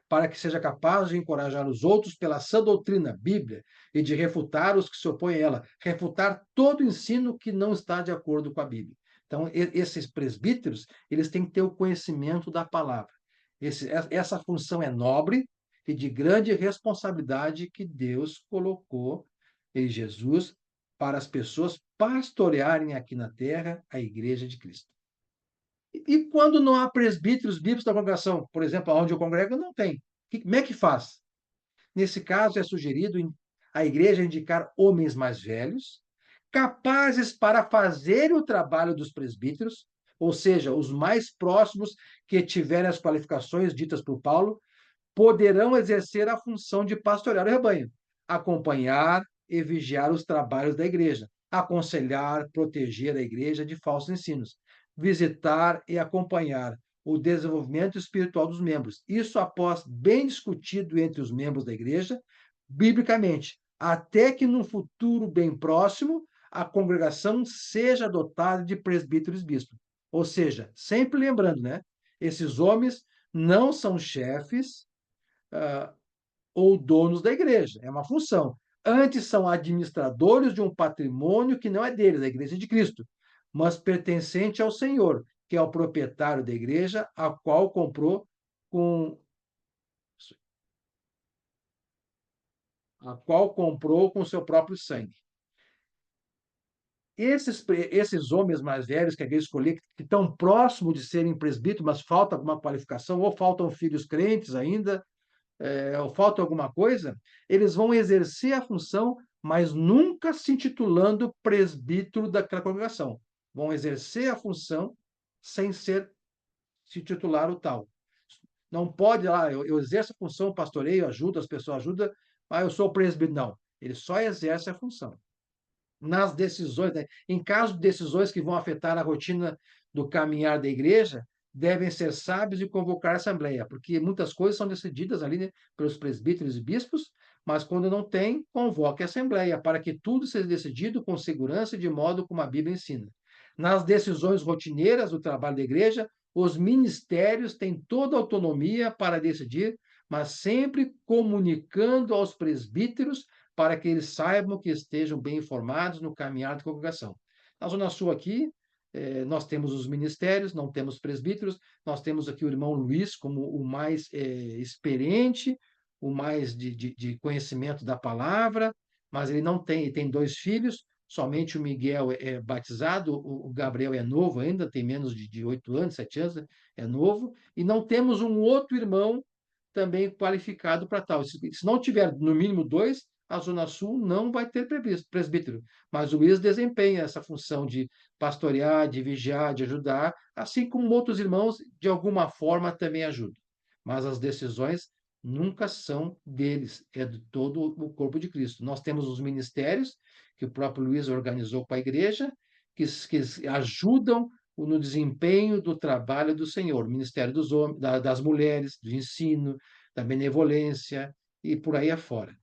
[SPEAKER 1] para que seja capaz de encorajar os outros pela sã doutrina, Bíblia, e de refutar os que se opõem a ela, refutar todo ensino que não está de acordo com a Bíblia. Então, esses presbíteros, eles têm que ter o conhecimento da palavra. Essa função é nobre e de grande responsabilidade que Deus colocou em Jesus para as pessoas pastorearem aqui na terra a igreja de Cristo. E quando não há presbíteros bíblicos da congregação, por exemplo, onde eu congrego, não tem. Como é que faz? Nesse caso, é sugerido a igreja indicar homens mais velhos, capazes para fazer o trabalho dos presbíteros, ou seja, os mais próximos que tiverem as qualificações ditas por Paulo, poderão exercer a função de pastorear o rebanho, acompanhar e vigiar os trabalhos da igreja, aconselhar, proteger a igreja de falsos ensinos, visitar e acompanhar o desenvolvimento espiritual dos membros. Isso após bem discutido entre os membros da igreja, biblicamente, até que no futuro bem próximo a congregação seja dotada de presbíteros e bispos. Ou seja, sempre lembrando, né? Esses homens não são chefes, uh, ou donos da igreja, é uma função. Antes são administradores de um patrimônio que não é deles, a igreja de Cristo, mas pertencente ao Senhor, que é o proprietário da igreja, com a qual comprou com seu próprio sangue. Esses homens mais velhos que a igreja escolheu, que estão próximos de serem presbíteros, mas falta alguma qualificação, ou faltam filhos crentes ainda, ou falta alguma coisa, eles vão exercer a função, mas nunca se intitulando presbítero daquela congregação. Vão exercer a função sem se titular o tal. Não pode, eu exerço a função, pastoreio, ajudo, as pessoas ajudam, mas eu sou presbítero. Não, ele só exerce a função. Nas decisões, né? Em caso de decisões que vão afetar a rotina do caminhar da igreja, devem ser sábios e convocar a assembleia, porque muitas coisas são decididas ali, né, pelos presbíteros e bispos, mas quando não tem, convoque a assembleia, para que tudo seja decidido com segurança e de modo como a Bíblia ensina. Nas decisões rotineiras do trabalho da igreja, os ministérios têm toda a autonomia para decidir, mas sempre comunicando aos presbíteros para que eles saibam que estejam bem informados no caminhar da congregação. Na Zona Sul aqui, nós temos os ministérios, não temos presbíteros, nós temos aqui o irmão Luiz como o mais experiente, o mais de conhecimento da palavra, mas ele não tem, ele tem dois filhos, somente o Miguel é batizado, o Gabriel é novo ainda, tem menos de 8 anos, 7 anos, né? É novo, e não temos um outro irmão também qualificado para tal. Se não tiver no mínimo dois, a Zona Sul não vai ter presbítero, mas o Luiz desempenha essa função de pastorear, de vigiar, de ajudar, assim como outros irmãos, de alguma forma, também ajudam. Mas as decisões nunca são deles, é de todo o corpo de Cristo. Nós temos os ministérios, que o próprio Luiz organizou com a igreja, que ajudam no desempenho do trabalho do Senhor, Ministério dos homens, das mulheres, do ensino, da benevolência e por aí afora.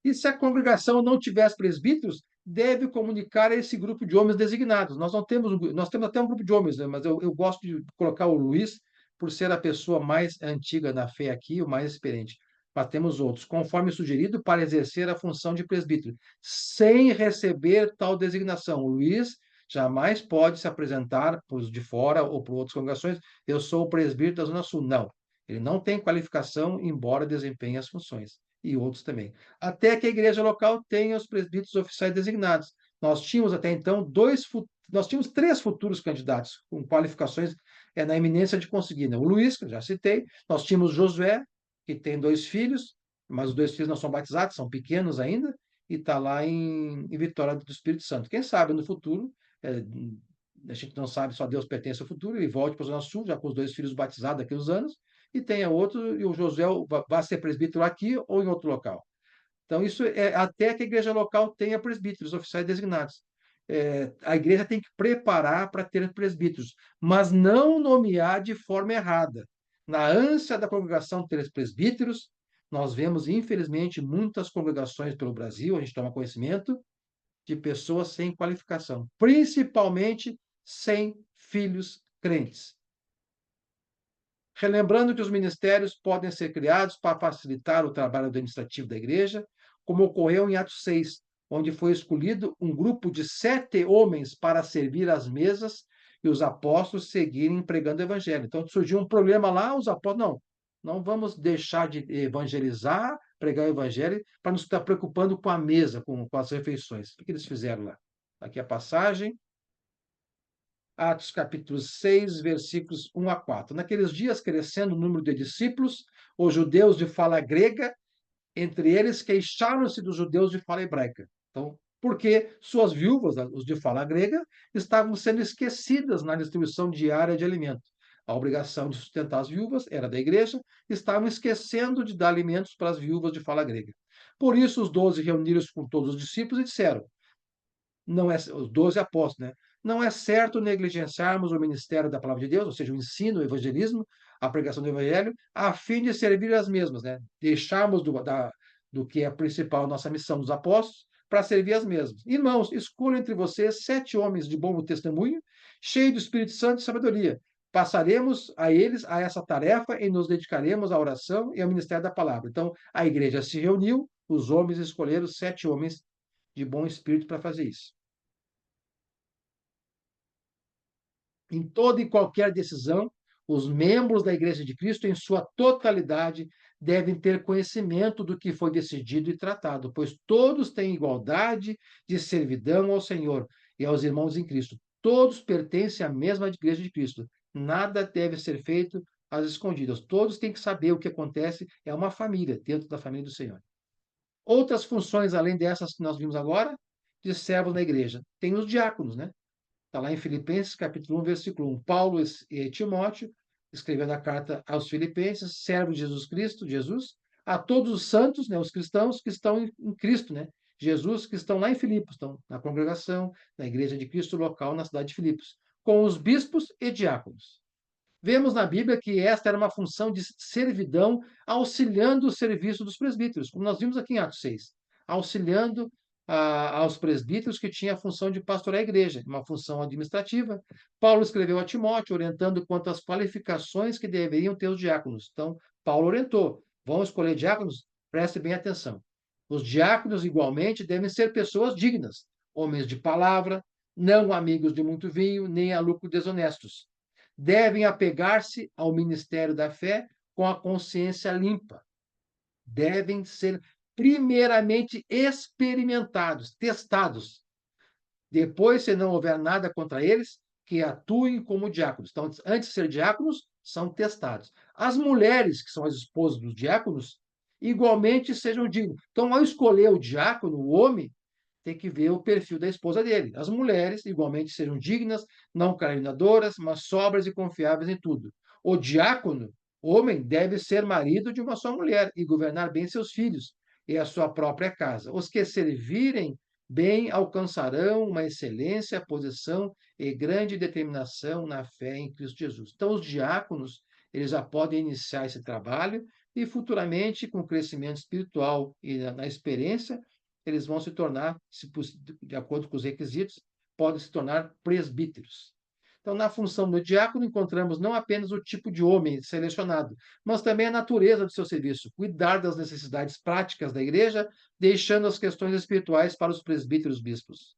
[SPEAKER 1] E se a congregação não tivesse presbíteros, deve comunicar a esse grupo de homens designados. Nós não temos, nós temos até um grupo de homens, né? Mas eu gosto de colocar o Luiz por ser a pessoa mais antiga na fé aqui, o mais experiente. Mas temos outros, conforme sugerido, para exercer a função de presbítero, sem receber tal designação. O Luiz jamais pode se apresentar para os de fora ou para outras congregações. Eu sou o presbítero da Zona Sul. Não. Ele não tem qualificação, embora desempenhe as funções. E outros também. Até que a igreja local tenha os presbíteros oficiais designados. Nós tínhamos até então nós tínhamos 3 futuros candidatos com qualificações na iminência de conseguir, né? O Luiz, que eu já citei, nós tínhamos Josué, que tem 2 filhos, mas os 2 filhos não são batizados, são pequenos ainda, e está lá em Vitória do Espírito Santo. Quem sabe no futuro, a gente não sabe, só Deus pertence ao futuro, ele volte para o Zona Sul, já com os 2 filhos batizados daqui a uns anos, e tenha outro, e o Josué vai ser presbítero aqui ou em outro local. Então, isso é até que a igreja local tenha presbíteros oficiais designados. A igreja tem que preparar para ter presbíteros, mas não nomear de forma errada. Na ânsia da congregação ter presbíteros, nós vemos, infelizmente, muitas congregações pelo Brasil, a gente toma conhecimento, de pessoas sem qualificação, principalmente sem filhos crentes. Relembrando que os ministérios podem ser criados para facilitar o trabalho administrativo da igreja, como ocorreu em Atos 6, onde foi escolhido um grupo de 7 homens para servir às mesas e os apóstolos seguirem pregando o evangelho. Então surgiu um problema lá, os apóstolos, não vamos deixar de evangelizar, pregar o evangelho, para nos estar preocupando com a mesa, com as refeições. O que eles fizeram lá? Aqui a passagem. Atos capítulo 6, versículos 1 a 4. Naqueles dias, crescendo o número de discípulos, os judeus de fala grega, entre eles, queixaram-se dos judeus de fala hebraica. Então, porque suas viúvas, os de fala grega, estavam sendo esquecidas na distribuição diária de alimento. A obrigação de sustentar as viúvas era da igreja, estavam esquecendo de dar alimentos para as viúvas de fala grega. Por isso, os 12 reuniram-se com todos os discípulos e disseram: não é os 12 apóstolos, né? Não é certo negligenciarmos o ministério da palavra de Deus, ou seja, o ensino, o evangelismo, a pregação do evangelho, a fim de servir as mesmas, né? Deixarmos do que é a principal nossa missão dos apóstolos para servir as mesmas. Irmãos, escolham entre vocês 7 homens de bom testemunho, cheios do Espírito Santo e sabedoria. Passaremos a eles a essa tarefa e nos dedicaremos à oração e ao ministério da palavra. Então, a igreja se reuniu, os homens escolheram 7 homens de bom espírito para fazer isso. Em toda e qualquer decisão, os membros da Igreja de Cristo, em sua totalidade, devem ter conhecimento do que foi decidido e tratado, pois todos têm igualdade de servidão ao Senhor e aos irmãos em Cristo. Todos pertencem à mesma Igreja de Cristo. Nada deve ser feito às escondidas. Todos têm que saber o que acontece. É uma família, dentro da família do Senhor. Outras funções, além dessas que nós vimos agora, de servos na igreja. Tem os diáconos, né? Está lá em Filipenses, capítulo 1, versículo 1. Paulo e Timóteo, escrevendo a carta aos Filipenses, servos de Jesus Cristo, Jesus, a todos os santos, né, os cristãos que estão em Cristo, né? Jesus, que estão lá em Filipos, estão na congregação, na igreja de Cristo local, na cidade de Filipos, com os bispos e diáconos. Vemos na Bíblia que esta era uma função de servidão, auxiliando o serviço dos presbíteros, como nós vimos aqui em Atos 6, auxiliando aos presbíteros que tinha a função de pastorear a igreja, uma função administrativa. Paulo escreveu a Timóteo, orientando quanto às qualificações que deveriam ter os diáconos. Então, Paulo orientou: vão escolher diáconos? Preste bem atenção. Os diáconos, igualmente, devem ser pessoas dignas, homens de palavra, não amigos de muito vinho, nem a lucro desonestos. Devem apegar-se ao ministério da fé com a consciência limpa. Devem ser primeiramente experimentados, testados. Depois, se não houver nada contra eles, que atuem como diáconos. Então, antes de ser diáconos, são testados. As mulheres, que são as esposas dos diáconos, igualmente sejam dignas. Então, ao escolher o diácono, o homem, tem que ver o perfil da esposa dele. As mulheres, igualmente, sejam dignas, não caluniadoras, mas sóbrias e confiáveis em tudo. O diácono, homem, deve ser marido de uma só mulher e governar bem seus filhos e a sua própria casa. Os que servirem bem alcançarão uma excelência, posição e grande determinação na fé em Cristo Jesus. Então, os diáconos, eles já podem iniciar esse trabalho e futuramente, com o crescimento espiritual e na experiência, eles vão se tornar, se de acordo com os requisitos, podem se tornar presbíteros. Então, na função do diácono, encontramos não apenas o tipo de homem selecionado, mas também a natureza do seu serviço, cuidar das necessidades práticas da igreja, deixando as questões espirituais para os presbíteros bispos.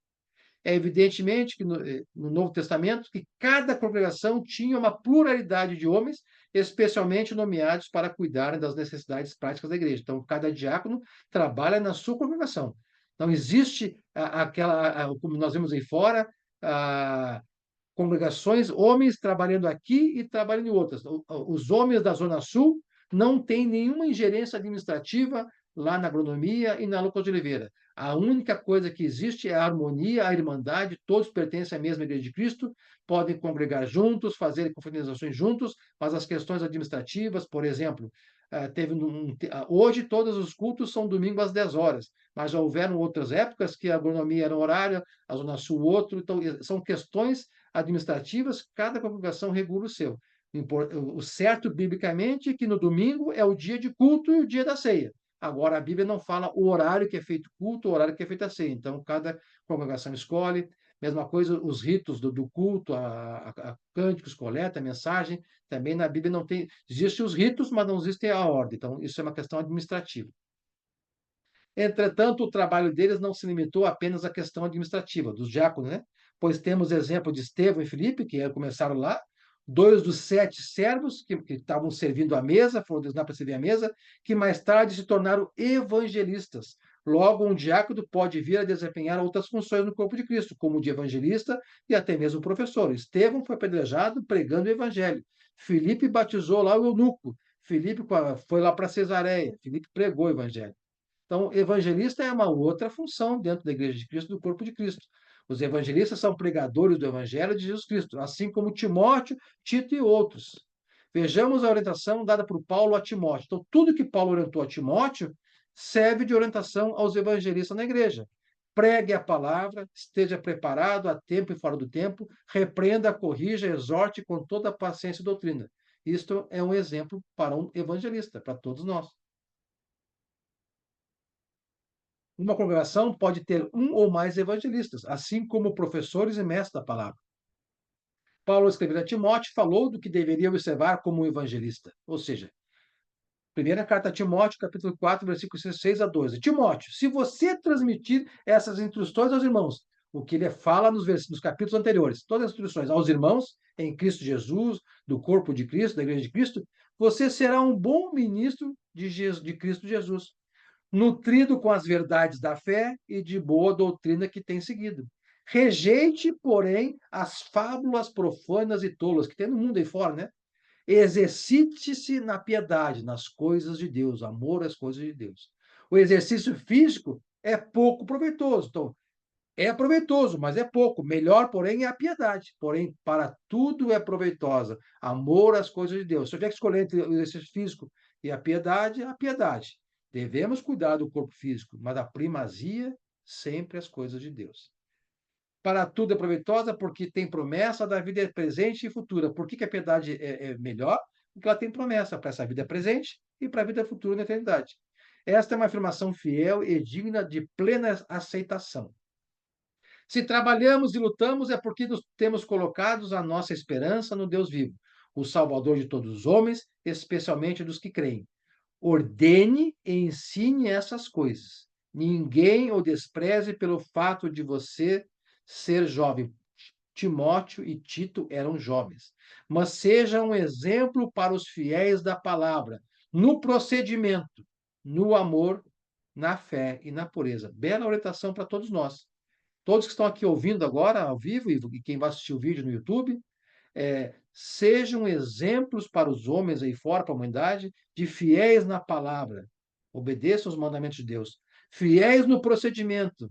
[SPEAKER 1] É evidentemente que no Novo Testamento que cada congregação tinha uma pluralidade de homens, especialmente nomeados para cuidarem das necessidades práticas da igreja. Então, cada diácono trabalha na sua congregação. Não existe como nós vemos aí fora, a, congregações, homens trabalhando aqui e trabalhando em outras. Os homens da Zona Sul não têm nenhuma ingerência administrativa lá na agronomia e na Lucas de Oliveira. A única coisa que existe é a harmonia, a irmandade, todos pertencem à mesma Igreja de Cristo, podem congregar juntos, fazer confraternizações juntos, mas as questões administrativas, por exemplo, hoje todos os cultos são domingo às 10 horas, mas já houveram outras épocas que a agronomia era um horário, a Zona Sul outro, então são questões administrativas, cada congregação regula o seu. O certo, biblicamente, é que no domingo é o dia de culto e o dia da ceia. Agora, a Bíblia não fala o horário que é feito culto, o horário que é feita a ceia. Então, cada congregação escolhe. Mesma coisa, os ritos do culto, a cânticos, coleta, mensagem. Também na Bíblia não tem. Existem os ritos, mas não existe a ordem. Então, isso é uma questão administrativa. Entretanto, o trabalho deles não se limitou apenas à questão administrativa, dos diáconos, né? Pois temos exemplo de Estevão e Filipe, que começaram lá, dois dos 7 servos que estavam servindo à mesa, foram designados para servir à mesa, que mais tarde se tornaram evangelistas. Logo, um diácono pode vir a desempenhar outras funções no corpo de Cristo, como de evangelista e até mesmo professor. Estevão foi apedrejado pregando o evangelho. Filipe batizou lá o eunuco. Filipe foi lá para Cesareia. Filipe pregou o evangelho. Então, evangelista é uma outra função dentro da Igreja de Cristo, do corpo de Cristo. Os evangelistas são pregadores do Evangelho de Jesus Cristo, assim como Timóteo, Tito e outros. Vejamos a orientação dada por Paulo a Timóteo. Então, tudo que Paulo orientou a Timóteo serve de orientação aos evangelistas na igreja. Pregue a palavra, esteja preparado a tempo e fora do tempo, repreenda, corrija, exorte com toda a paciência e doutrina. Isto é um exemplo para um evangelista, para todos nós. Uma congregação pode ter um ou mais evangelistas, assim como professores e mestres da palavra. Paulo, escrevendo a Timóteo, falou do que deveria observar como um evangelista. Ou seja, primeira carta a Timóteo, capítulo 4, versículos 6 a 12. Timóteo, se você transmitir essas instruções aos irmãos, o que ele fala nos capítulos anteriores, todas as instruções aos irmãos, em Cristo Jesus, do corpo de Cristo, da igreja de Cristo, você será um bom ministro de Cristo Jesus, nutrido com as verdades da fé e de boa doutrina que tem seguido. Rejeite, porém, as fábulas profanas e tolas que tem no mundo aí fora, né? Exercite-se na piedade, nas coisas de Deus, amor às coisas de Deus. O exercício físico é pouco proveitoso. Então, é proveitoso, mas é pouco. Melhor, porém, é a piedade. Porém, para tudo é proveitosa. Amor às coisas de Deus. Se eu tiver que escolher entre o exercício físico e a piedade, a piedade. Devemos cuidar do corpo físico, mas a primazia sempre as coisas de Deus. Para tudo é proveitosa porque tem promessa da vida presente e futura. Por que a piedade é melhor? Porque ela tem promessa para essa vida presente e para a vida futura na eternidade. Esta é uma afirmação fiel e digna de plena aceitação. Se trabalhamos e lutamos, é porque temos colocados a nossa esperança no Deus vivo, o Salvador de todos os homens, especialmente dos que creem. Ordene e ensine essas coisas. Ninguém o despreze pelo fato de você ser jovem. Timóteo e Tito eram jovens. Mas seja um exemplo para os fiéis da palavra, no procedimento, no amor, na fé e na pureza. Bela orientação para todos nós. Todos que estão aqui ouvindo agora, ao vivo, e quem vai assistir o vídeo no YouTube, sejam exemplos para os homens aí fora, para a humanidade, de fiéis na palavra. Obedeçam os mandamentos de Deus. Fiéis no procedimento,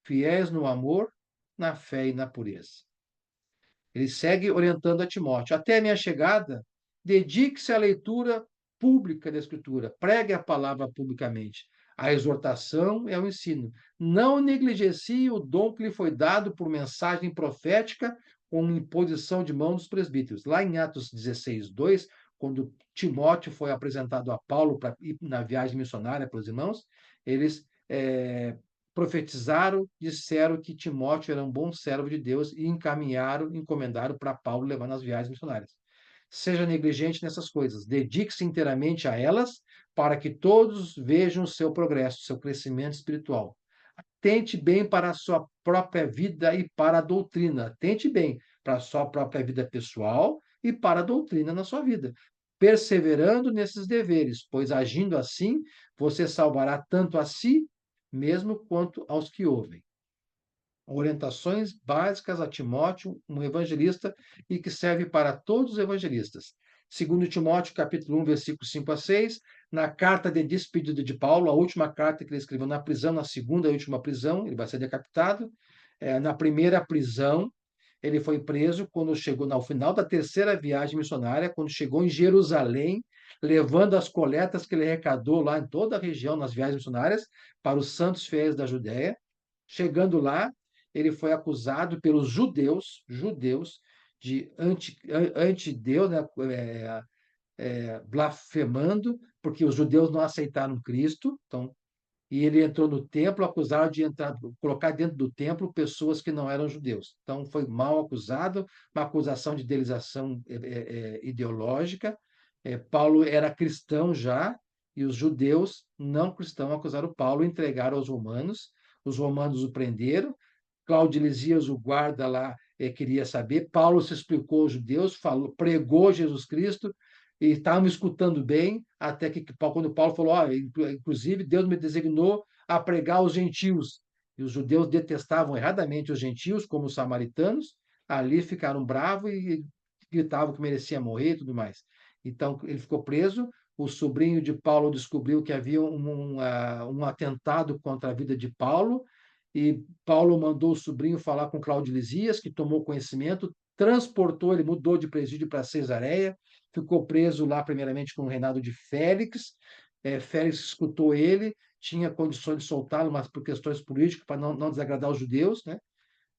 [SPEAKER 1] fiéis no amor, na fé e na pureza. Ele segue orientando a Timóteo. Até a minha chegada, dedique-se à leitura pública da Escritura. Pregue a palavra publicamente. A exortação é o ensino. Não negligencie o dom que lhe foi dado por mensagem profética com imposição de mão dos presbíteros. Lá em Atos 16, 2, quando Timóteo foi apresentado a Paulo para ir na viagem missionária para os irmãos, eles profetizaram, disseram que Timóteo era um bom servo de Deus e encaminharam, encomendaram para Paulo levar nas viagens missionárias. Seja negligente nessas coisas, dedique-se inteiramente a elas, para que todos vejam o seu progresso, seu crescimento espiritual. Tente bem para a sua própria vida e para a doutrina. Tente bem para a sua própria vida pessoal e para a doutrina na sua vida, perseverando nesses deveres, pois agindo assim, você salvará tanto a si mesmo quanto aos que ouvem. Orientações básicas a Timóteo, um evangelista, e que serve para todos os evangelistas. Segundo Timóteo, capítulo 1, versículos 5 a 6, na carta de despedida de Paulo, a última carta que ele escreveu na prisão, na segunda e última prisão, ele vai ser decapitado. Na primeira prisão, ele foi preso quando chegou no final da terceira viagem missionária, quando chegou em Jerusalém, levando as coletas que ele arrecadou lá em toda a região, nas viagens missionárias, para os santos fiéis da Judéia. Chegando lá, ele foi acusado pelos judeus de anti-Deus, né? Blasfemando, porque os judeus não aceitaram Cristo, então, e ele entrou no templo, acusaram de colocar dentro do templo pessoas que não eram judeus. Então, foi mal acusado, uma acusação de idealização ideológica. Paulo era cristão já, e os judeus não cristãos acusaram Paulo, entregaram aos romanos, os romanos o prenderam. Cláudio Lisias, o guarda lá, queria saber. Paulo se explicou aos judeus, falou, pregou Jesus Cristo, e estavam escutando bem, até que quando Paulo falou, inclusive Deus me designou a pregar aos gentios. E os judeus detestavam erradamente os gentios, como os samaritanos, ali ficaram bravos e gritavam que merecia morrer e tudo mais. Então, ele ficou preso. O sobrinho de Paulo descobriu que havia um atentado contra a vida de Paulo, e Paulo mandou o sobrinho falar com Cláudio Lisias, que tomou conhecimento, transportou, ele mudou de presídio para Cesareia, ficou preso lá primeiramente com o reinado de Félix. Félix escutou ele, tinha condições de soltá-lo, mas por questões políticas, para não desagradar os judeus, né?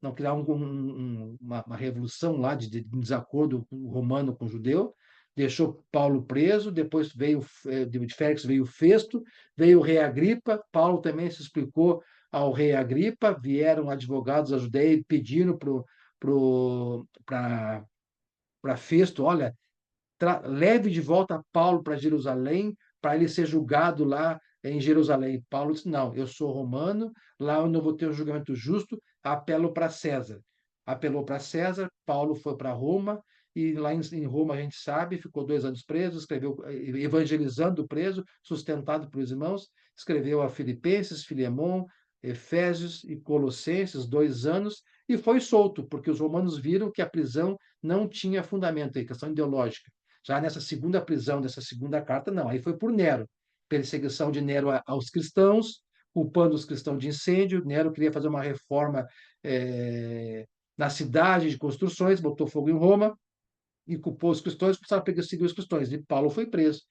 [SPEAKER 1] Não criar uma revolução lá de desacordo romano com o judeu. Deixou Paulo preso, depois veio de Félix veio Festo, veio o rei Agripa. Paulo também se explicou ao rei Agripa, vieram advogados da Judeia e pediram para Festo, olha, leve de volta Paulo para Jerusalém, para ele ser julgado lá em Jerusalém. Paulo disse, não, eu sou romano, lá eu não vou ter um julgamento justo, apelo para César. Apelou para César, Paulo foi para Roma, e lá em Roma a gente sabe, ficou 2 anos preso, escreveu, evangelizando o preso, sustentado pelos irmãos, escreveu a Filipenses, Filemão, Efésios e Colossenses, 2 anos, e foi solto, porque os romanos viram que a prisão não tinha fundamento, questão ideológica. Já nessa segunda prisão, dessa segunda carta, não, aí foi por Nero. Perseguição de Nero aos cristãos, culpando os cristãos de incêndio. Nero queria fazer uma reforma na cidade de construções, botou fogo em Roma e culpou os cristãos, começaram a perseguir os cristãos. E Paulo foi preso.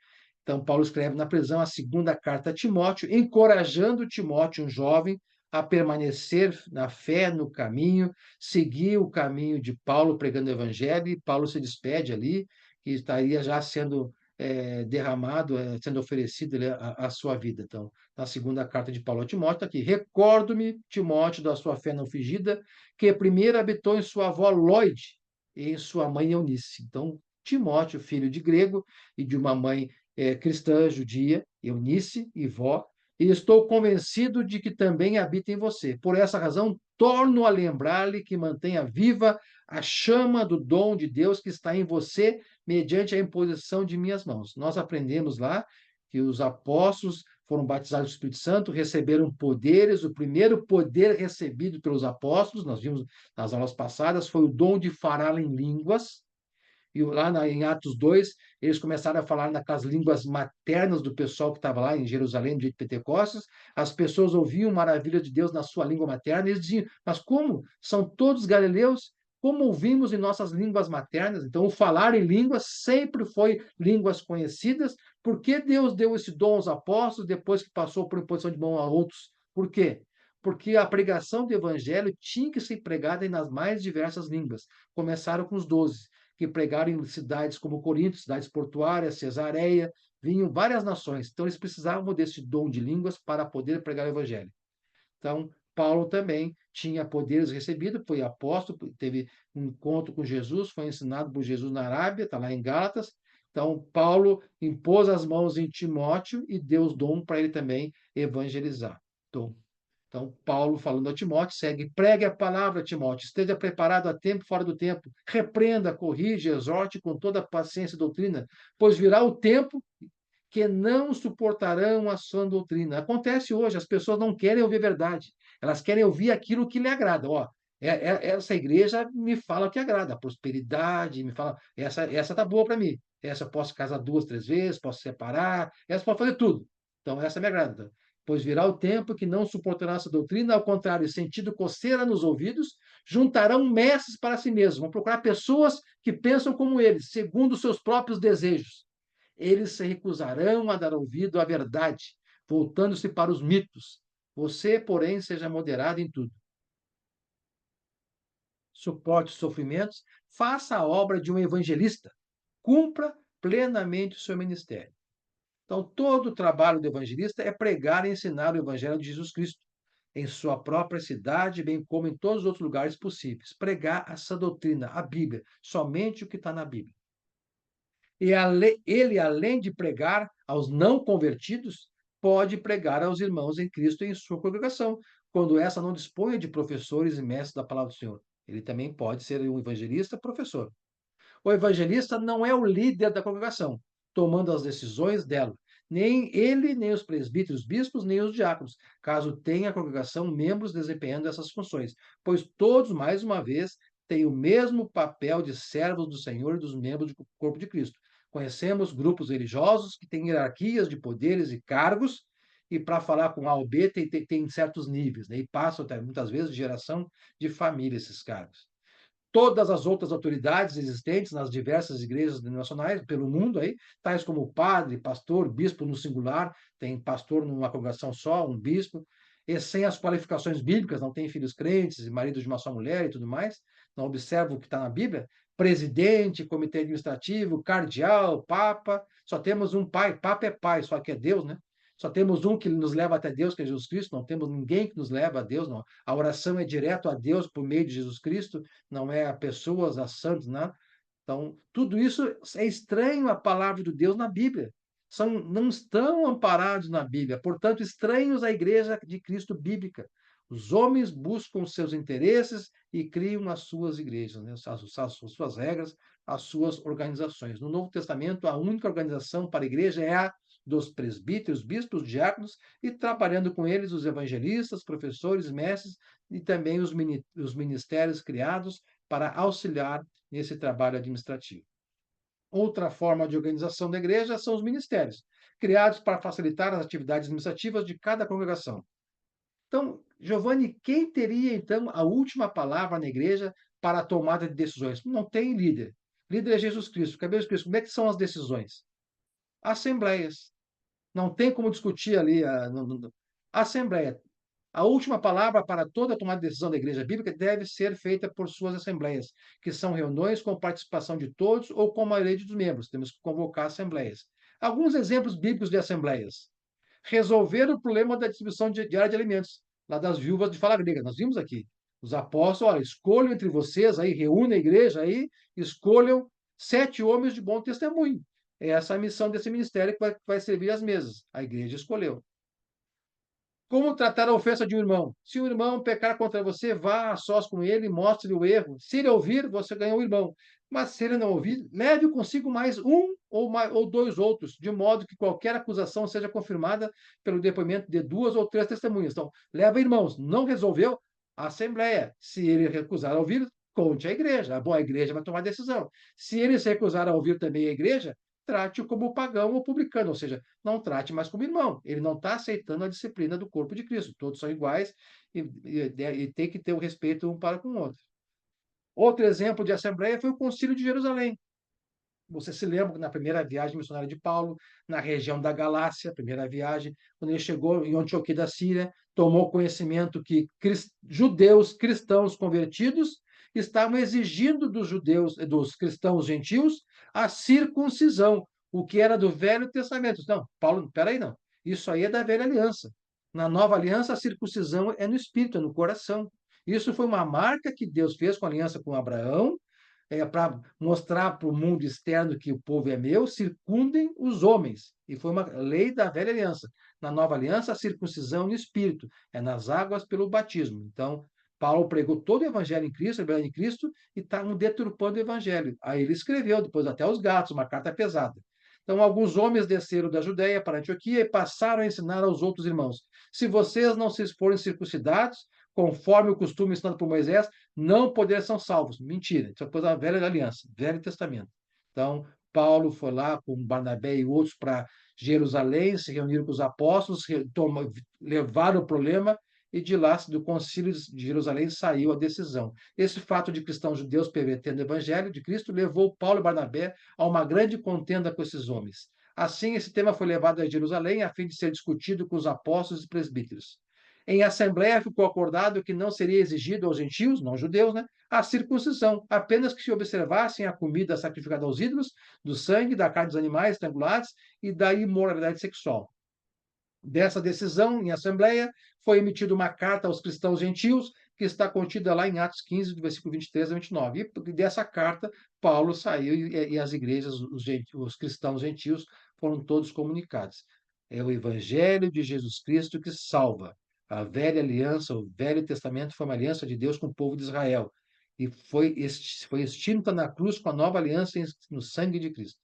[SPEAKER 1] Então, Paulo escreve na prisão a segunda carta a Timóteo, encorajando Timóteo, um jovem, a permanecer na fé, no caminho, seguir o caminho de Paulo, pregando o evangelho, e Paulo se despede ali, que estaria já sendo derramado, sendo oferecido a sua vida. Então, na segunda carta de Paulo a Timóteo, está aqui: recordo-me, Timóteo, da sua fé não fingida, que primeiro habitou em sua avó Lóide e em sua mãe Eunice. Então, Timóteo, filho de grego e de uma mãe cristã judia, Eunice e vó, e estou convencido de que também habita em você. Por essa razão, torno a lembrar-lhe que mantenha viva a chama do dom de Deus que está em você, mediante a imposição de minhas mãos. Nós aprendemos lá que os apóstolos foram batizados do Espírito Santo, receberam poderes. O primeiro poder recebido pelos apóstolos, nós vimos nas aulas passadas, foi o dom de falar em línguas. E lá em Atos 2, eles começaram a falar naquelas línguas maternas do pessoal que estava lá em Jerusalém, no dia de Pentecostes. As pessoas ouviam maravilha de Deus na sua língua materna, e eles diziam, mas como? São todos galileus? Como ouvimos em nossas línguas maternas? Então, o falar em línguas sempre foi línguas conhecidas. Por que Deus deu esse dom aos apóstolos depois que passou por imposição de mão a outros? Por quê? Porque a pregação do evangelho tinha que ser pregada nas mais diversas línguas. Começaram com os 12. que pregaram em cidades como Corinto, cidades portuárias, Cesareia, vinham várias nações. Então, eles precisavam desse dom de línguas para poder pregar o evangelho. Então, Paulo também tinha poderes recebidos, foi apóstolo, teve um encontro com Jesus, foi ensinado por Jesus na Arábia, está lá em Gálatas. Então, Paulo impôs as mãos em Timóteo e deu os dom para ele também evangelizar. Então, Paulo, falando a Timóteo, segue: pregue a palavra, Timóteo, esteja preparado a tempo e fora do tempo, repreenda, corrige, exorte com toda paciência e doutrina, pois virá o tempo que não suportarão a sã doutrina. Acontece hoje, as pessoas não querem ouvir a verdade, elas querem ouvir aquilo que lhe agrada. Ó, essa igreja me fala o que agrada, a prosperidade, me fala, essa tá boa para mim. Essa eu posso casar 2, 3 vezes, posso separar, essa pode fazer tudo. Então, essa me agrada. Pois virá o tempo que não suportarão essa doutrina, ao contrário, sentindo coceira nos ouvidos, juntarão mestres para si mesmos, vão procurar pessoas que pensam como eles, segundo os seus próprios desejos. Eles se recusarão a dar ouvido à verdade, voltando-se para os mitos. Você, porém, seja moderado em tudo. Suporte os sofrimentos, faça a obra de um evangelista, cumpra plenamente o seu ministério. Então, todo o trabalho do evangelista é pregar e ensinar o evangelho de Jesus Cristo, em sua própria cidade, bem como em todos os outros lugares possíveis. Pregar essa doutrina, a Bíblia, somente o que está na Bíblia. E ele, além de pregar aos não convertidos, pode pregar aos irmãos em Cristo em sua congregação, quando essa não dispõe de professores e mestres da palavra do Senhor. Ele também pode ser um evangelista, professor. O evangelista não é o líder da congregação, tomando as decisões dela. Nem ele, nem os presbíteros, bispos, nem os diáconos, caso tenha a congregação membros desempenhando essas funções, pois todos, mais uma vez, têm o mesmo papel de servos do Senhor e dos membros do corpo de Cristo. Conhecemos grupos religiosos que têm hierarquias de poderes e cargos, e para falar com A ou B tem certos níveis, né? E passam até, muitas vezes, de geração de família esses cargos. Todas as outras autoridades existentes nas diversas igrejas denominacionais pelo mundo aí, tais como padre, pastor, bispo no singular, tem pastor numa congregação só, um bispo, e sem as qualificações bíblicas, não tem filhos crentes e marido de uma só mulher e tudo mais, não observa o que está na Bíblia, presidente, comitê administrativo, cardeal, papa, só temos um pai, papa é pai, só que é Deus, né? Só temos um que nos leva até Deus, que é Jesus Cristo, não temos ninguém que nos leva a Deus, não. A oração é direto a Deus por meio de Jesus Cristo, não é a pessoas, a santos, nada. Então, tudo isso é estranho à palavra de Deus na Bíblia. Não estão amparados na Bíblia, portanto, estranhos à igreja de Cristo bíblica. Os homens buscam seus interesses e criam as suas igrejas, né? As suas regras, as suas organizações. No Novo Testamento, a única organização para a igreja é a dos presbíteros, bispos, diáconos, e trabalhando com eles os evangelistas, professores, mestres e também os ministérios criados para auxiliar nesse trabalho administrativo. Outra forma de organização da igreja são os ministérios, criados para facilitar as atividades administrativas de cada congregação. Então, Giovanni, quem teria então a última palavra na igreja para a tomada de decisões? Não tem líder. Líder é Jesus Cristo. Cadê Jesus Cristo? Como é que são as decisões? Assembleias. Não tem como discutir ali a Assembleia. A última palavra para toda tomada de decisão da Igreja Bíblica deve ser feita por suas assembleias, que são reuniões com participação de todos ou com a maioria dos membros. Temos que convocar assembleias. Alguns exemplos bíblicos de assembleias. Resolver o problema da distribuição diária de alimentos, lá das viúvas de fala grega. Nós vimos aqui. Os apóstolos, olha, escolham entre vocês aí, reúnem a igreja aí, escolham 7 homens de bom testemunho. É essa a missão desse ministério que vai servir às mesas. A igreja escolheu. Como tratar a ofensa de um irmão? Se um irmão pecar contra você, vá a sós com ele e mostre-lhe o erro. Se ele ouvir, você ganhou o irmão. Mas se ele não ouvir, leve consigo mais um ou 2 outros, de modo que qualquer acusação seja confirmada pelo depoimento de 2 ou 3 testemunhas. Então, leva irmãos. Não resolveu? A assembleia. Se ele recusar a ouvir, conte à igreja. A igreja vai tomar decisão. Se ele se recusar a ouvir também a igreja, trate-o como pagão ou publicano, ou seja, não trate mais como irmão. Ele não está aceitando a disciplina do corpo de Cristo. Todos são iguais e tem que ter o respeito um para com o outro. Outro exemplo de assembleia foi o Concílio de Jerusalém. Você se lembra que na primeira viagem missionária de Paulo, na região da Galácia, primeira viagem, quando ele chegou em Antioquia da Síria, tomou conhecimento que judeus cristãos convertidos estavam exigindo dos judeus, dos cristãos gentios, a circuncisão, o que era do Velho Testamento. Não, Paulo, espera aí, não. Isso aí é da Velha Aliança. Na Nova Aliança, a circuncisão é no espírito, é no coração. Isso foi uma marca que Deus fez com a aliança com Abraão, para mostrar para o mundo externo que o povo é meu, circundem os homens. E foi uma lei da velha aliança. Na nova aliança, a circuncisão no espírito, é nas águas pelo batismo. Então, Paulo pregou todo o evangelho em Cristo, o evangelho em Cristo, e estavam deturpando o evangelho. Aí ele escreveu, depois até os gatos, uma carta pesada. Então, alguns homens desceram da Judéia para Antioquia e passaram a ensinar aos outros irmãos: se vocês não se forem circuncidados, conforme o costume ensinado por Moisés, não poderão ser salvos. Mentira, isso é coisa da velha aliança, Velho Testamento. Então, Paulo foi lá com Barnabé e outros para Jerusalém, se reuniram com os apóstolos, levaram o problema e de lá, do concílio de Jerusalém, saiu a decisão. Esse fato de cristãos judeus pervertendo o evangelho de Cristo levou Paulo e Barnabé a uma grande contenda com esses homens. Assim, esse tema foi levado a Jerusalém a fim de ser discutido com os apóstolos e presbíteros. Em assembleia ficou acordado que não seria exigido aos gentios, não judeus, né, a circuncisão, apenas que se observassem a comida sacrificada aos ídolos, do sangue, da carne dos animais estrangulados e da imoralidade sexual. Dessa decisão, em assembleia, foi emitida uma carta aos cristãos gentios, que está contida lá em Atos 15, do versículo 23 a 29. E dessa carta, Paulo saiu e as igrejas, os cristãos gentios, foram todos comunicados. É o evangelho de Jesus Cristo que salva. A velha aliança, o Velho Testamento, foi uma aliança de Deus com o povo de Israel. E foi extinta na cruz com a nova aliança no sangue de Cristo.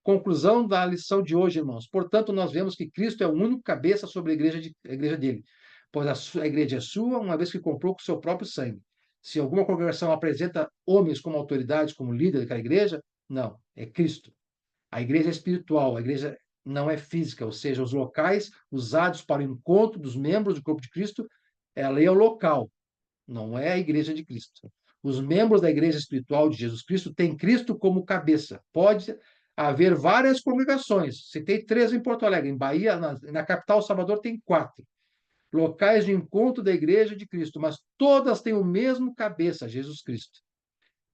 [SPEAKER 1] Conclusão da lição de hoje, irmãos. Portanto, nós vemos que Cristo é o único cabeça sobre a igreja dele, pois a igreja é sua, uma vez que comprou com seu próprio sangue. Se alguma congregação apresenta homens como autoridades, como líder daquela igreja, não, é Cristo. A igreja é espiritual, a igreja não é física, ou seja, os locais usados para o encontro dos membros do corpo de Cristo, ela é o local, não é a igreja de Cristo. Os membros da igreja espiritual de Jesus Cristo têm Cristo como cabeça. Pode haver várias congregações. Citei 3 em Porto Alegre. Em Bahia, na capital, Salvador, tem 4. Locais de encontro da igreja de Cristo, mas todas têm o mesmo cabeça, Jesus Cristo.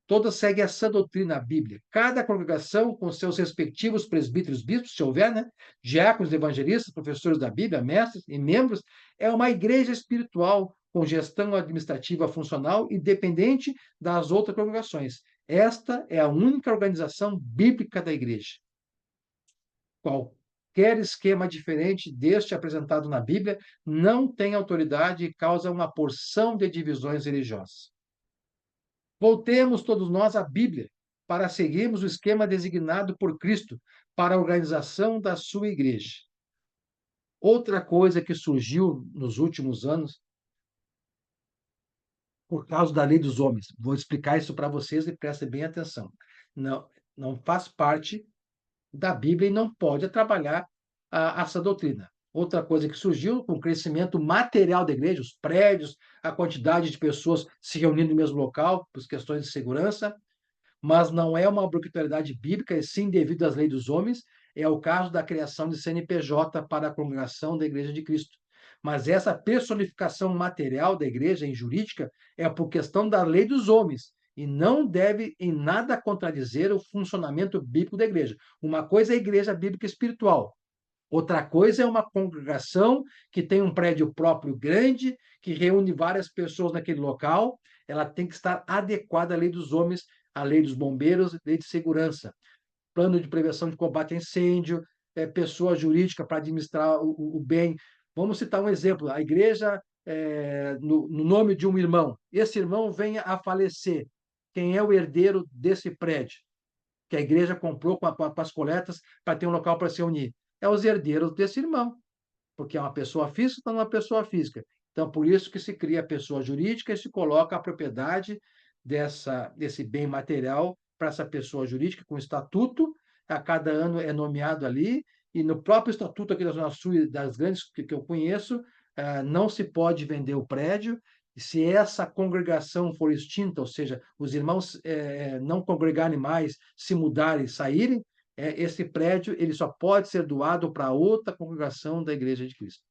[SPEAKER 1] Todas seguem essa doutrina, a Bíblia. Cada congregação, com seus respectivos presbíteros, bispos, se houver, né? Diáconos, evangelistas, professores da Bíblia, mestres e membros, é uma igreja espiritual com gestão administrativa funcional independente das outras congregações. Esta é a única organização bíblica da igreja. Qualquer esquema diferente deste apresentado na Bíblia não tem autoridade e causa uma porção de divisões religiosas. Voltemos todos nós à Bíblia para seguirmos o esquema designado por Cristo para a organização da sua igreja. Outra coisa que surgiu nos últimos anos por causa da lei dos homens. Vou explicar isso para vocês e prestem bem atenção. Não, não faz parte da Bíblia e não pode trabalhar essa doutrina. Outra coisa que surgiu com o crescimento material da igreja, os prédios, a quantidade de pessoas se reunindo no mesmo local, por questões de segurança, mas não é uma obrigatoriedade bíblica, e sim devido às leis dos homens, é o caso da criação de CNPJ para a congregação da Igreja de Cristo. Mas essa personificação material da igreja em jurídica é por questão da lei dos homens e não deve em nada contradizer o funcionamento bíblico da igreja. Uma coisa é a igreja bíblica espiritual, outra coisa é uma congregação que tem um prédio próprio grande, que reúne várias pessoas naquele local. Ela tem que estar adequada à lei dos homens, à lei dos bombeiros, lei de segurança, plano de prevenção de combate a incêndio, pessoa jurídica para administrar o bem. Vamos citar um exemplo: a igreja, no nome de um irmão. Esse irmão venha a falecer. Quem é o herdeiro desse prédio? Que a igreja comprou com as coletas para ter um local para se unir. É os herdeiros desse irmão, porque é uma pessoa física, então é uma pessoa física. Então, por isso que se cria a pessoa jurídica e se coloca a propriedade desse bem material para essa pessoa jurídica, com estatuto, a cada ano é nomeado ali, e no próprio estatuto aqui da Zona Sul, das grandes que eu conheço, não se pode vender o prédio. Se essa congregação for extinta, ou seja, os irmãos não congregarem mais, se mudarem, saírem, esse prédio ele só pode ser doado para outra congregação da Igreja de Cristo.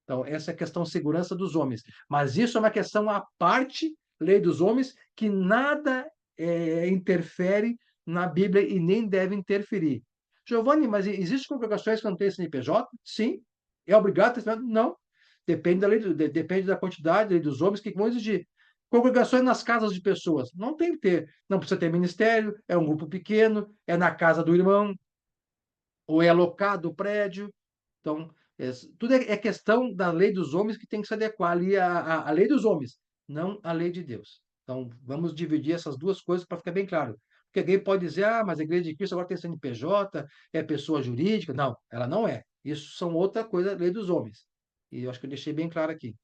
[SPEAKER 1] Então, essa é a questão de segurança dos homens. Mas isso é uma questão à parte lei dos homens, que nada interfere na Bíblia e nem deve interferir. Giovanni, mas existem congregações que não têm CNPJ? Sim. É obrigado a ter CNPJ? Não. Depende da lei, depende da quantidade, da lei dos homens, que vão exigir. Congregações nas casas de pessoas. Não tem que ter. Não precisa ter ministério, é um grupo pequeno, é na casa do irmão, ou é alocado o prédio. Então, tudo é questão da lei dos homens que tem que se adequar ali à lei dos homens, não à lei de Deus. Então, vamos dividir essas duas coisas para ficar bem claro. Porque alguém pode dizer, mas a Igreja de Cristo agora tem CNPJ, é pessoa jurídica. Não, ela não é. Isso são outra coisa, lei dos homens. E eu acho que eu deixei bem claro aqui.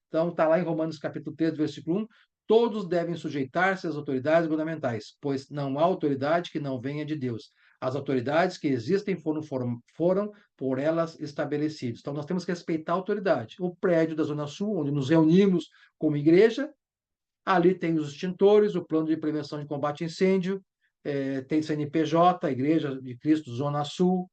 [SPEAKER 1] Então, está lá em Romanos capítulo 3, versículo 1, todos devem sujeitar-se às autoridades governamentais, pois não há autoridade que não venha de Deus. As autoridades que existem foram por elas estabelecidas. Então, nós temos que respeitar a autoridade. O prédio da Zona Sul, onde nos reunimos como igreja, ali tem os extintores, o plano de prevenção de combate a incêndio, tem CNPJ, a Igreja de Cristo Zona Sul,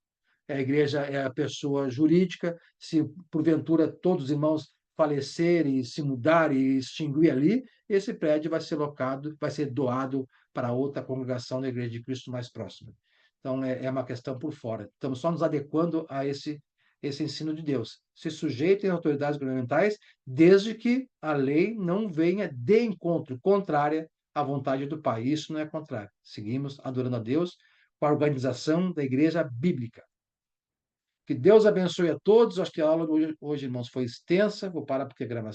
[SPEAKER 1] a igreja é a pessoa jurídica. Se porventura todos os irmãos falecerem, se mudarem e extinguir ali, esse prédio vai ser locado, vai ser doado para outra congregação da Igreja de Cristo mais próxima. Então, é uma questão por fora. Estamos só nos adequando a esse ensino de Deus. Se sujeitem às autoridades governamentais, desde que a lei não venha de encontro, contrária à vontade do Pai. Isso não é contrário. Seguimos adorando a Deus com a organização da igreja bíblica. Que Deus abençoe a todos. Acho que a aula de hoje, irmãos, foi extensa. Vou parar porque a gravação